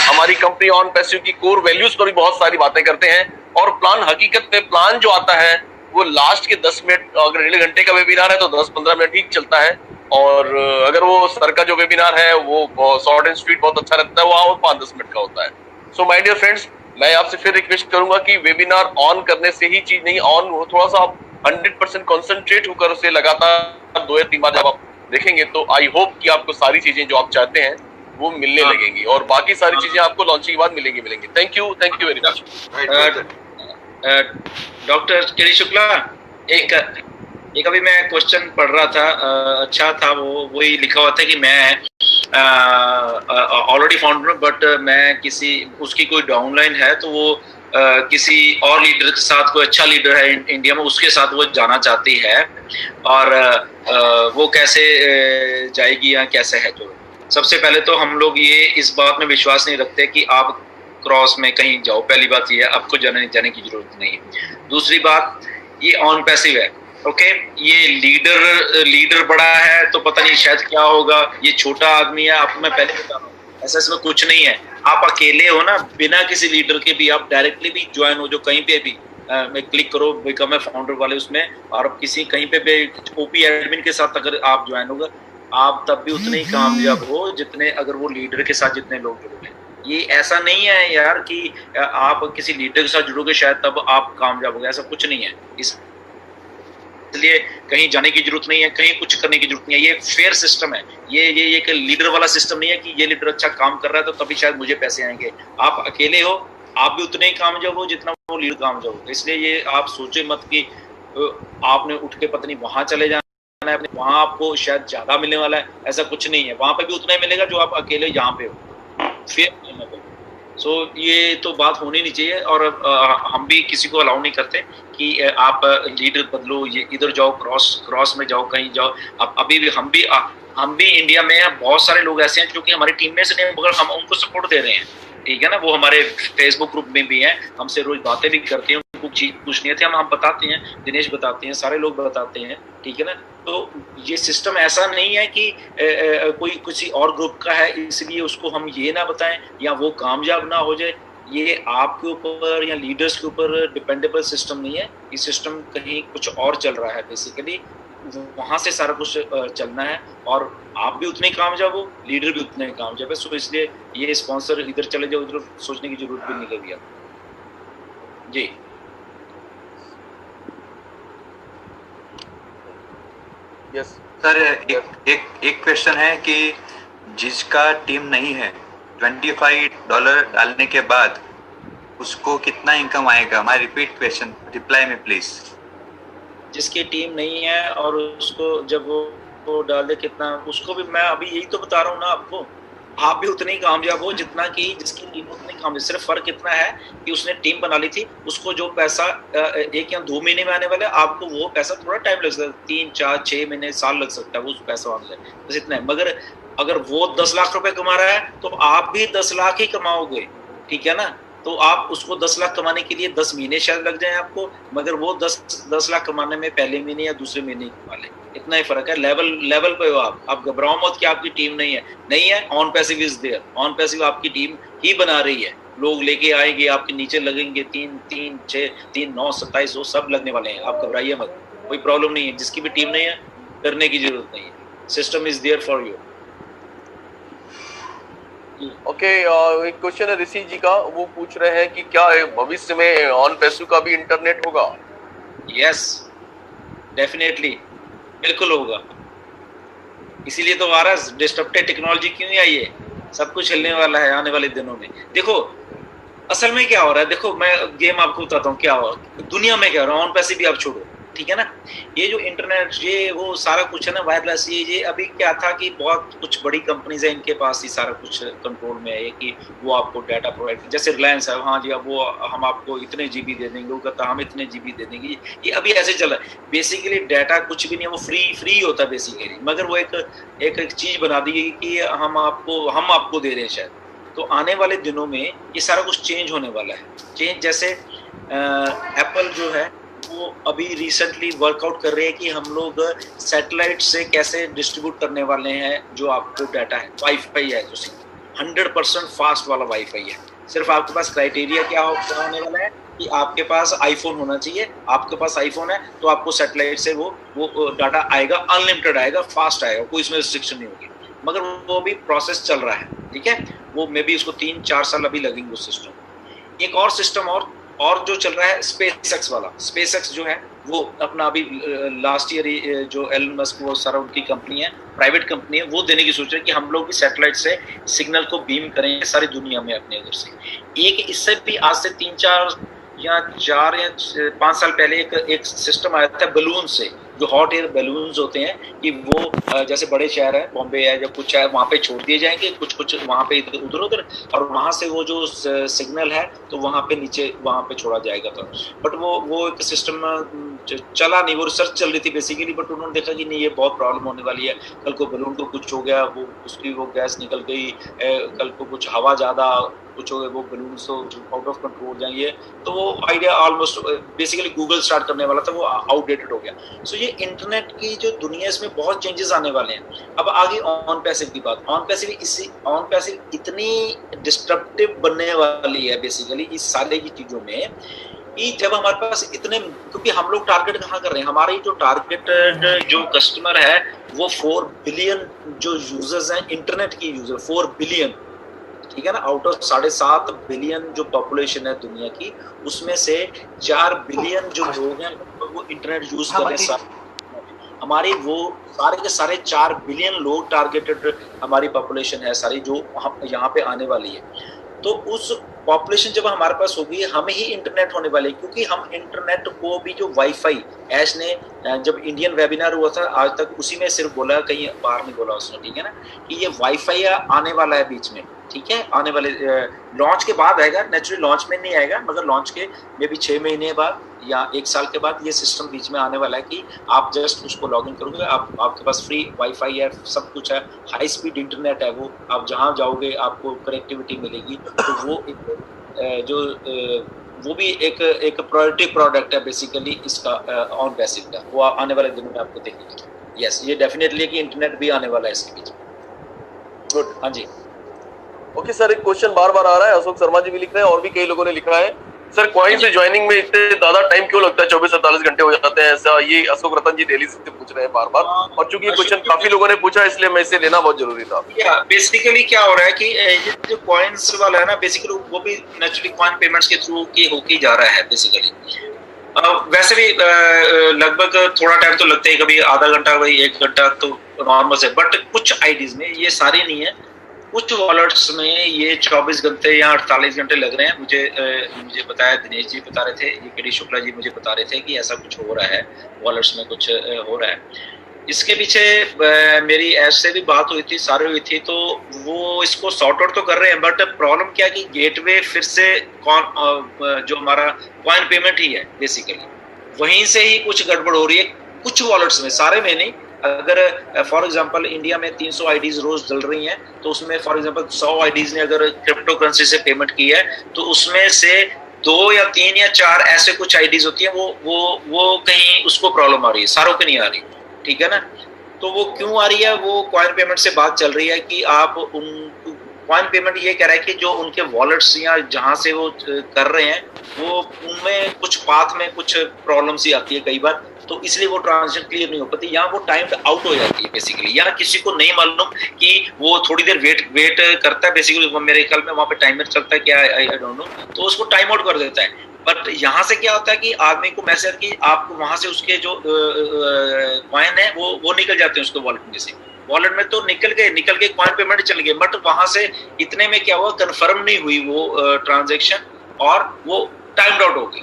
हमारी कंपनी ऑन पैसिव की कोर वैल्यूज पर भी बहुत सारी बातें करते हैं। और प्लान, हकीकत में प्लान जो आता है वो लास्ट के 10 मिनट, अगर 1.5 घंटे का वेबिनार है तो 10-15 मिनट ही चलता है, और अगर वो सर का जो वेबिनार है वो शॉर्ट एंड स्वीट बहुत अच्छा लगता है, वो 5-10 मिनट का होता है। सो माय डियर फ्रेंड्स, मैं आपसे फिर रिक्वेस्ट करूंगा कि वेबिनार ऑन करने से ही चीज नहीं, ऑन थोड़ा सा आप 100% कॉन्सेंट्रेट होकर उसे लगातार 2 या 3 बार जब आप देखेंगे तो आई होप कि आपको सारी चीजें जो आप चाहते हैं वो मिलने लगेंगी, और बाकी सारी चीजें आपको लॉन्चिंग के बाद मिलेंगी। Thank you very much. Doctor KD Shukla, एक अभी मैं क्वेश्चन पढ़ रहा था, अच्छा था वो, वही लिखा हुआ था कि मैं ऑलरेडी फाउंडर हूँ, बट मैं किसी उसकी कोई डाउनलाइन है तो वो किसी और लीडर के साथ, कोई अच्छा लीडर है इंडिया में, उसके साथ वो जाना चाहती है, और वो कैसे जाएगी या कैसे है। तो सबसे पहले तो हम लोग ये इस बात में विश्वास नहीं रखते कि आप क्रॉस में कहीं जाओ, पहली बात ये है, आपको जाने की जरूरत नहीं है। दूसरी बात, ये ऑन पैसिव है, ओके। ये लीडर बड़ा है तो पता नहीं शायद क्या होगा, ये छोटा आदमी है, आपको मैं पहले बता रहा हूँ, ऐसा इसमें कुछ नहीं है। आप अकेले हो ना, बिना किसी लीडर के भी आप डायरेक्टली भी ज्वाइन हो, जो कहीं पे भी क्लिक करो बिकम ए फाउंडर वाले उसमें, और किसी कहीं पे भी ओपी एडमिन के साथ अगर आप ज्वाइन होगा, आप तब भी उतने ही कामयाब हो जितने अगर वो लीडर के साथ जितने लोग जुड़ोगे। ये ऐसा नहीं है यार कि आप किसी लीडर के साथ जुड़ोगे शायद तब आप कामयाब होगे, ऐसा कुछ नहीं है। इसलिए कहीं जाने की जरूरत नहीं है, कहीं कुछ करने की जरूरत नहीं है। ये फेयर सिस्टम है, ये एक लीडर वाला सिस्टम नहीं है कि ये लीडर अच्छा काम कर रहा है तो तभी शायद मुझे पैसे आएंगे। आप अकेले हो, आप भी उतने ही कामयाब हो जितना वो लीडर कामयाब हो। इसलिए ये आप सोचे मत कि आपने उठ के पता नहीं वहां चले जाना है, वहां आपको शायद ज्यादा मिलने वाला है, ऐसा कुछ नहीं है। वहां पे भी उतना ही मिलेगा जो आप अकेले यहाँ पे हो, फेयर। सो ये तो बात होनी नहीं चाहिए, और हम भी किसी को अलाउ नहीं करते कि आप लीडर बदलो, ये इधर जाओ, क्रॉस में जाओ, कहीं जाओ। अब अभी भी हम भी इंडिया में बहुत सारे लोग ऐसे हैं जो कि हमारी टीम में से नहीं, मगर हम उनको सपोर्ट दे रहे हैं, ठीक है ना। वो हमारे फेसबुक ग्रुप में भी हैं, हमसे रोज बातें भी करते हैं, उनको चीज पूछनी है हम बताते हैं, दिनेश बताते हैं, सारे लोग बताते हैं, ठीक है ना। तो ये सिस्टम ऐसा नहीं है कि कोई किसी और ग्रुप का है इसलिए उसको हम ये ना बताएं या वो कामयाब ना हो जाए। ये आपके ऊपर या लीडर्स के ऊपर डिपेंडेबल सिस्टम नहीं है, ये सिस्टम कहीं कुछ और चल रहा है। बेसिकली वहां से सारा कुछ चलना है, और आप भी उतने कामयाब हो, लीडर भी उतने कामयाब है। सो इसलिए ये स्पॉन्सर इधर चले जाओ, उधर सोचने की जरूरत भी नहीं लगी आप जी। यस सर, एक क्वेश्चन है कि जिसका टीम नहीं है, $25 डालने के बाद उसको कितना इनकम आएगा? माय रिपीट क्वेश्चन, रिप्लाई में प्लीज। जिसकी टीम नहीं है और उसको जब वो डाल दे कितना, उसको भी मैं अभी यही तो बता रहा हूँ ना आपको, आप भी उतने ही कामयाब हो जितना कि जिसकी टीम उतनी कामयाब। सिर्फ फर्क इतना है कि उसने टीम बना ली थी, उसको जो पैसा 1 या 2 महीने में आने वाला है, आपको वो पैसा थोड़ा टाइम लग सकता है, 3, 4, 6 महीने, साल लग सकता है वो पैसा आने में, बस इतना है। मगर अगर वो 10 लाख रुपए कमा रहा है तो आप भी 10 लाख ही कमाओगे, ठीक है ना। तो आप उसको 10 लाख कमाने के लिए 10 महीने शायद लग जाए आपको, मगर वो 10 लाख कमाने में पहले महीने या दूसरे महीने ही कमा ले, इतना ही फर्क है। लेवल पे हो आप घबराओ मत कि आपकी टीम नहीं है। On passive is there, on passive आपकी टीम ही बना रही है, लोग लेके आएंगे, आपके नीचे लगेंगे 3, 6, 3, 9, 27, वो सब लगने वाले हैं, आप घबराइए मत, कोई प्रॉब्लम नहीं है। जिसकी भी टीम नहीं है करने की जरूरत नहीं है, system is there for you. Okay, एक क्वेश्चन है ऋषि जी का, वो पूछ रहे हैं कि क्या भविष्य में ऑन पैसिव का भी इंटरनेट होगा? यस, डेफिनेटली, बिल्कुल होगा। इसीलिए तो आ रहा है, डिस्टर्प्टेड टेक्नोलॉजी क्यों नहीं आई है, सब कुछ हिलने वाला है आने वाले दिनों में। देखो असल में क्या हो रहा है, देखो मैं गेम आपको बताता हूँ क्या हो रहा है दुनिया में, क्या हो रहा है। ऑन पैसिव भी आप छोड़ो, ठीक है ना। ये जो इंटरनेट, ये वो सारा कुछ है ना, वायरलेस, ये अभी क्या था कि बहुत कुछ बड़ी कंपनीज है, इनके पास ही सारा कुछ कंट्रोल में है कि वो आपको डाटा प्रोवाइड, जैसे रिलायंस है, हाँ जी अब वो हम आपको इतने जीबी दे देंगे, वो कहता हम इतने जीबी दे देंगे। ये अभी ऐसे चल रहा है। बेसिकली डाटा कुछ भी नहीं है, वो फ्री होता है बेसिकली, मगर वो एक चीज बना दी गई कि हम आपको दे रहे हैं शायद। तो आने वाले दिनों में ये सारा कुछ चेंज होने वाला है। चेंज जैसे एप्पल जो है वो अभी रिसेंटली वर्कआउट कर रहे हैं कि हम लोग सैटेलाइट से कैसे डिस्ट्रीब्यूट करने वाले हैं जो आपको डाटा है। वाईफाई है जो 100% फास्ट वाला वाईफाई है, सिर्फ आपके पास क्राइटेरिया क्या होने वाला है कि आपके पास आईफोन होना चाहिए। आपके पास आईफोन है तो आपको सैटेलाइट से वो डाटा आएगा, अनलिमिटेड आएगा, फास्ट आएगा, कोई इसमें रिस्ट्रिक्शन नहीं होगी। मगर वो भी प्रोसेस चल रहा है, ठीक है। वो मे बी उसको 3-4 साल अभी लगेंगे उस सिस्टम। एक और सिस्टम और जो चल रहा है स्पेस एक्स वाला। स्पेस एक्स जो है वो अपना अभी लास्ट ईयर जो एलन मस्क वो सारा उनकी कंपनी है, प्राइवेट कंपनी है, वो देने की सोच रहे हैं कि हम लोग भी सैटेलाइट से सिग्नल को बीम करेंगे सारी दुनिया में अपने उधर से। एक इससे भी आज से 3-4 या 4 या 5 साल पहले एक सिस्टम आया था बलून से, जो हॉट एयर बलून्स होते हैं कि वो जैसे बड़े शहर है, बॉम्बे है या कुछ है, वहाँ पे छोड़ दिए जाएंगे कुछ वहाँ पे उधर उधर, और वहाँ से वो जो सिग्नल है तो वहाँ पे नीचे वहाँ पे छोड़ा जाएगा था। बट वो एक सिस्टम चला नहीं, वो रिसर्च चल रही थी बेसिकली, बट उन्होंने देखा कि नहीं ये बहुत प्रॉब्लम होने वाली है। कल को बलून को कुछ हो गया, वो उसकी वो गैस निकल गई, कल को कुछ हवा ज़्यादा कुछ हो गया, वो बलून तो आउट ऑफ कंट्रोल हो जाएंगे। तो वो idea almost basically Google start करने वाला था, वो आउटडेटेड हो गया। सो ये इंटरनेट की जो दुनिया है इसमें बहुत चेंजेस आने वाले हैं। अब आगे ऑन पैसिव की बात। ऑन पैसिव इतनी डिस्ट्रप्टिव बनने वाली है बेसिकली इस सारे की चीज़ों में कि जब हमारे पास इतने, क्योंकि हम लोग टारगेट कहाँ कर रहे हैं, हमारी जो टारगेटेड जो कस्टमर है वो 4 बिलियन जो यूजर्स हैं इंटरनेट की यूजर, 4 बिलियन, ठीक है ना। आउट ऑफ 7.5 बिलियन जो पॉपुलेशन है दुनिया की, उसमें से 4 बिलियन जो लोग हैं वो इंटरनेट यूज कर रहे हैं। हमारी वो सारे के सारे 4 बिलियन लोग टारगेटेड हमारी पॉपुलेशन है सारी, जो यहाँ पे आने वाली है। तो उस पॉपुलेशन जब हमारे पास होगी, हमें ही इंटरनेट होने वाले, क्योंकि हम इंटरनेट को भी जो वाईफाई, ऐश ने जब इंडियन वेबिनार हुआ था आज तक उसी में सिर्फ बोला, कहीं बाहर नहीं बोला उसने, ठीक है ना, कि ये वाईफाई आने वाला है बीच में, ठीक है। आने वाले लॉन्च के बाद आएगा, नेचुरली लॉन्च में नहीं आएगा, मगर लॉन्च के मे भी 6 महीने बाद या 1 साल के बाद ये सिस्टम बीच में आने वाला है कि आप जस्ट उसको लॉगिन करोगे, आपके पास फ्री वाईफाई है, सब कुछ है, हाई स्पीड इंटरनेट है, वो आप जहाँ जाओगे आपको कनेक्टिविटी मिलेगी। तो वो वो भी एक प्रायोरिटी प्रोडक्ट है बेसिकली इसका ऑन पैसिव का, वो आने वाले दिनों में आपको देखेंगे। यस, ये डेफिनेटली कि इंटरनेट भी आने वाला है इसके बीच में। गुड, हाँ जी। ओके सर, एक क्वेश्चन बार बार आ रहा है, अशोक शर्मा जी भी लिख रहे हैं और भी कई लोगों ने लिखा है, सर क्वाइन से ज्वाइनिंग में इतने ज्यादा टाइम क्यों लगता है, 24-48 घंटे हो जाते हैं ऐसा, ये अशोक रतन जी दिल्ली से पूछ रहे हैं बार बार, और चूंकि ये क्वेश्चन काफी लोगों ने पूछा इसलिए मैं इसे लेना बहुत जरूरी था। बेसिकली क्या हो रहा है कि ये जो कॉइन्स वाला है ना, बेसिकली वो भी नेचुरली कॉइन पेमेंट्स के थ्रू होके जा रहा है बेसिकली। वैसे भी लगभग थोड़ा टाइम तो लगता है, कभी आधा घंटा, कभी 1 घंटा तो नॉर्मल है, बट कुछ आईडीज में, ये सारे नहीं है, कुछ वॉलेट्स में ये 24 घंटे या 48 घंटे लग रहे हैं। मुझे बताया, दिनेश जी बता रहे थे, ये केडी शुक्ला जी मुझे बता रहे थे कि ऐसा कुछ हो रहा है, वॉलेट्स में कुछ हो रहा है। इसके पीछे मेरी ऐश से भी बात हुई थी, सारी हुई थी, तो वो इसको सॉर्ट आउट तो कर रहे हैं, बट प्रॉब्लम क्या है कि गेटवे फिर से जो हमारा कॉइन पेमेंट ही है बेसिकली, वहीं से ही कुछ गड़बड़ हो रही है कुछ वॉलेट्स में, सारे में नहीं। अगर फॉर एग्जांपल इंडिया में 300 आईडीज रोज चल रही हैं, तो उसमें फॉर एग्जांपल 100 आईडीज ने अगर क्रिप्टो करेंसी से पेमेंट की है, तो उसमें से 2 या 3 या 4 ऐसे कुछ आईडीज होती है, वो कहीं उसको प्रॉब्लम आ रही है, सारों को नहीं आ रही, ठीक है ना। तो वो क्यों आ रही है, वो कॉइन पेमेंट से बात चल रही है कि आप कॉइन पेमेंट ये कह रहा है कि जो उनके वॉलेट्स या जहाँ से वो कर रहे हैं, वो उनमें कुछ पाथ में कुछ प्रॉब्लम सी आती है कई बार, तो इसलिए वो ट्रांजेक्शन क्लियर नहीं हो पाती, यहाँ वो टाइम आउट हो जाती है बेसिकली, या किसी को नहीं मालूम कि वो थोड़ी देर वेट करता है बेसिकली, मेरे ख्याल में वहाँ पे टाइमर चलता है क्या, आई डोंट नो, तो उसको टाइम आउट कर देता है। बट यहाँ से क्या होता है कि आदमी को मैसेज कि आप वहाँ से उसके जो कॉइन है वो निकल जाते हैं उसके वॉलेट में से, वॉलेट में तो निकल के कॉइन पेमेंट चल गए, बट वहां से इतने में क्या हुआ, कंफर्म नहीं हुई वो ट्रांजैक्शन, और वो टाइम आउट हो गई।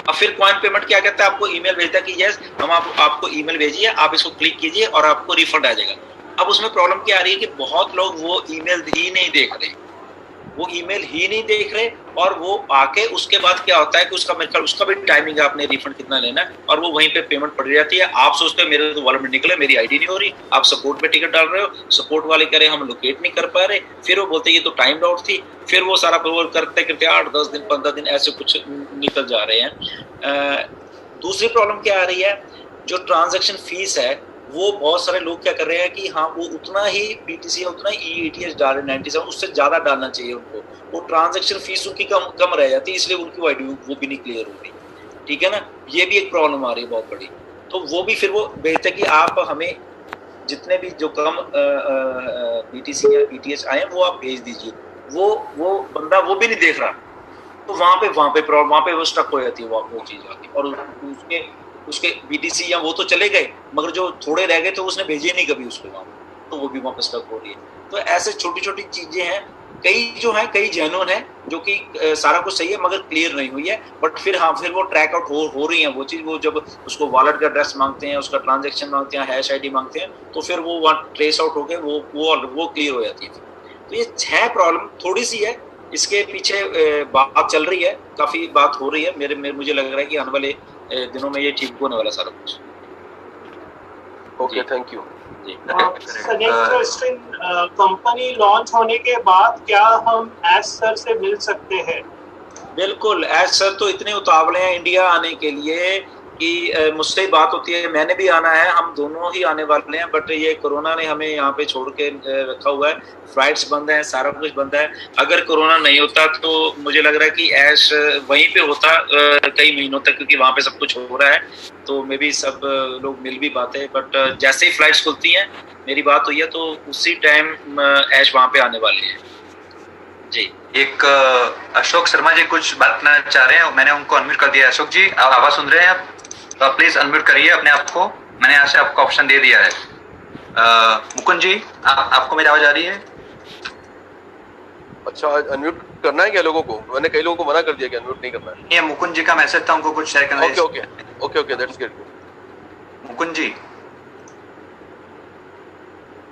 अब फिर कॉइन पेमेंट क्या कहता है, आपको ईमेल भेजता है कि यस हम आपको ईमेल भेजिए, आप इसको क्लिक कीजिए और आपको रिफंड आ जाएगा। अब उसमें प्रॉब्लम क्या आ रही है कि बहुत लोग वो ईमेल ही नहीं देख रहे, और वो आके उसके बाद क्या होता है कि उसका भी टाइमिंग है, आपने रिफंड कितना लेना है, और वो वहीं पे पेमेंट पड़ जाती है। आप सोचते हो मेरे तो वॉलेट में निकले, मेरी आईडी नहीं हो रही, आप सपोर्ट पे टिकट डाल रहे हो, सपोर्ट वाले कह रहे हम लोकेट नहीं कर पा रहे, फिर वो बोलते ये तो टाइम आउट थी, फिर वो सारा करते करते 8-10 दिन 15 दिन ऐसे कुछ निकल जा रहे हैं। दूसरी प्रॉब्लम क्या आ रही है, जो ट्रांजैक्शन फीस है वो बहुत सारे लोग क्या कर रहे हैं कि हाँ वो उतना ही BTC उतना ही ETH डाल रहे 97, उससे ज्यादा डालना चाहिए उनको, वो ट्रांजैक्शन फीस उनकी कम रह जाती है, इसलिए उनकी आईडी वो भी नहीं क्लियर हो रही, ठीक है ना। ये भी एक प्रॉब्लम आ रही है बहुत बड़ी। तो वो भी फिर वो बेहतर कि आप हमें जितने भी जो कम BTC या ETH आए वो आप भेज दीजिए। वो बंदा वो भी नहीं देख रहा, तो वहाँ पे वो स्टक हो जाती है वो चीज आती है, और उसके BTC या वो तो चले गए, मगर जो थोड़े रह गए तो उसने भेजे नहीं कभी उसको वहाँ, तो वो भी वहाँ पे स्टक हो रही है। तो ऐसे छोटी छोटी चीजें हैं, कई जेन्युइन है जो कि सारा कुछ सही है मगर क्लियर नहीं हुई है, बट फिर वो ट्रैक आउट हो रही है वो चीज। वो जब उसको वॉलेट का एड्रेस मांगते हैं, उसका ट्रांजैक्शन मांगते हैं, हैश आईडी मांगते हैं, तो फिर वो वहाँ ट्रेस आउट होके वो क्लियर हो जाती है। तो ये है प्रॉब्लम थोड़ी सी है, इसके पीछे बात चल रही है, काफी बात हो रही है। मुझे लग रहा है कि आने वाले दिनों में ये ठीक होने वाला सारा कुछ। Okay, thank you. Next question, company launch होने के बाद क्या हम एज सर से मिल सकते हैं? बिल्कुल, एज सर तो इतने उतावले हैं इंडिया आने के लिए कि मुझसे बात होती है, मैंने भी आना है, हम दोनों ही आने वाले हैं, बट ये कोरोना ने हमें यहाँ पे छोड़ के रखा हुआ है, फ्लाइट्स बंद हैं, सारा कुछ बंद है। अगर कोरोना नहीं होता तो मुझे लग रहा है कि ऐश वहीं पे होता कई महीनों तक, क्योंकि वहाँ पे सब कुछ हो रहा है, तो मे भी सब लोग मिल भी पाते। बट जैसे ही फ्लाइट्स खुलती हैं, मेरी बात हुई है, तो उसी टाइम ऐश वहाँ पे आने वाले हैं जी। एक अशोक शर्मा जी कुछ बात करना चाह रहे हैं, मैंने उनको अनम्यूट कर दिया। अशोक जी, आप आवाज सुन रहे हैं आप? तो आप प्लीज अनम्यूट करिए अपने आप को, मैंने यहाँ से आपको ऑप्शन दे दिया है। मुकुंद जी, आपको मेरी आवाज आ रही है? अच्छा, अनम्यूट करना है क्या लोगों को? मैंने कई लोगों को मना कर दिया कि अनम्यूट नहीं करना है। ये मुकुंद जी का मैसेज था, उनको कुछ शेयर करना है। Okay, that's good. Mukund ji,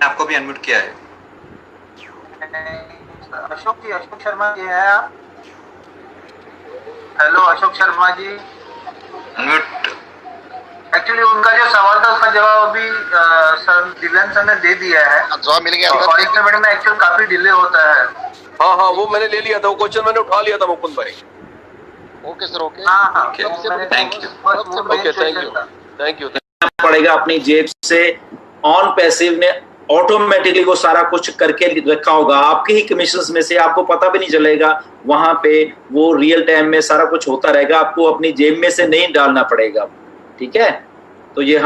आपको भी अनम्यूट किया है। अशोक शर्मा जी है आप? Hello Ashok Sharma ji, unmute. Actually उनका जो सवाल था उसका जवाब अभी सर दिव्यांश सर ने दे दिया है, जवाब मिल गया। और इसके बारे में एक्चुअल काफी डिले होता है। हाँ, वो मैंने ले लिया था, वो क्वेश्चन मैंने उठा लिया था मुकुंद भाई। Okay sir, okay. हाँ, thank you. Okay, thank you. पड़ेगा अपनी जेब से, ऑन पैसिव ने ऑटोमेटिकली वो सारा कुछ करके रखा होगा आपके ही कमीशन में से, आपको पता भी नहीं चलेगा, वहां पे वो रियल टाइम में सारा कुछ होता रहेगा, आपको अपनी जेब में से नहीं डालना पड़ेगा, ठीक है। तो ये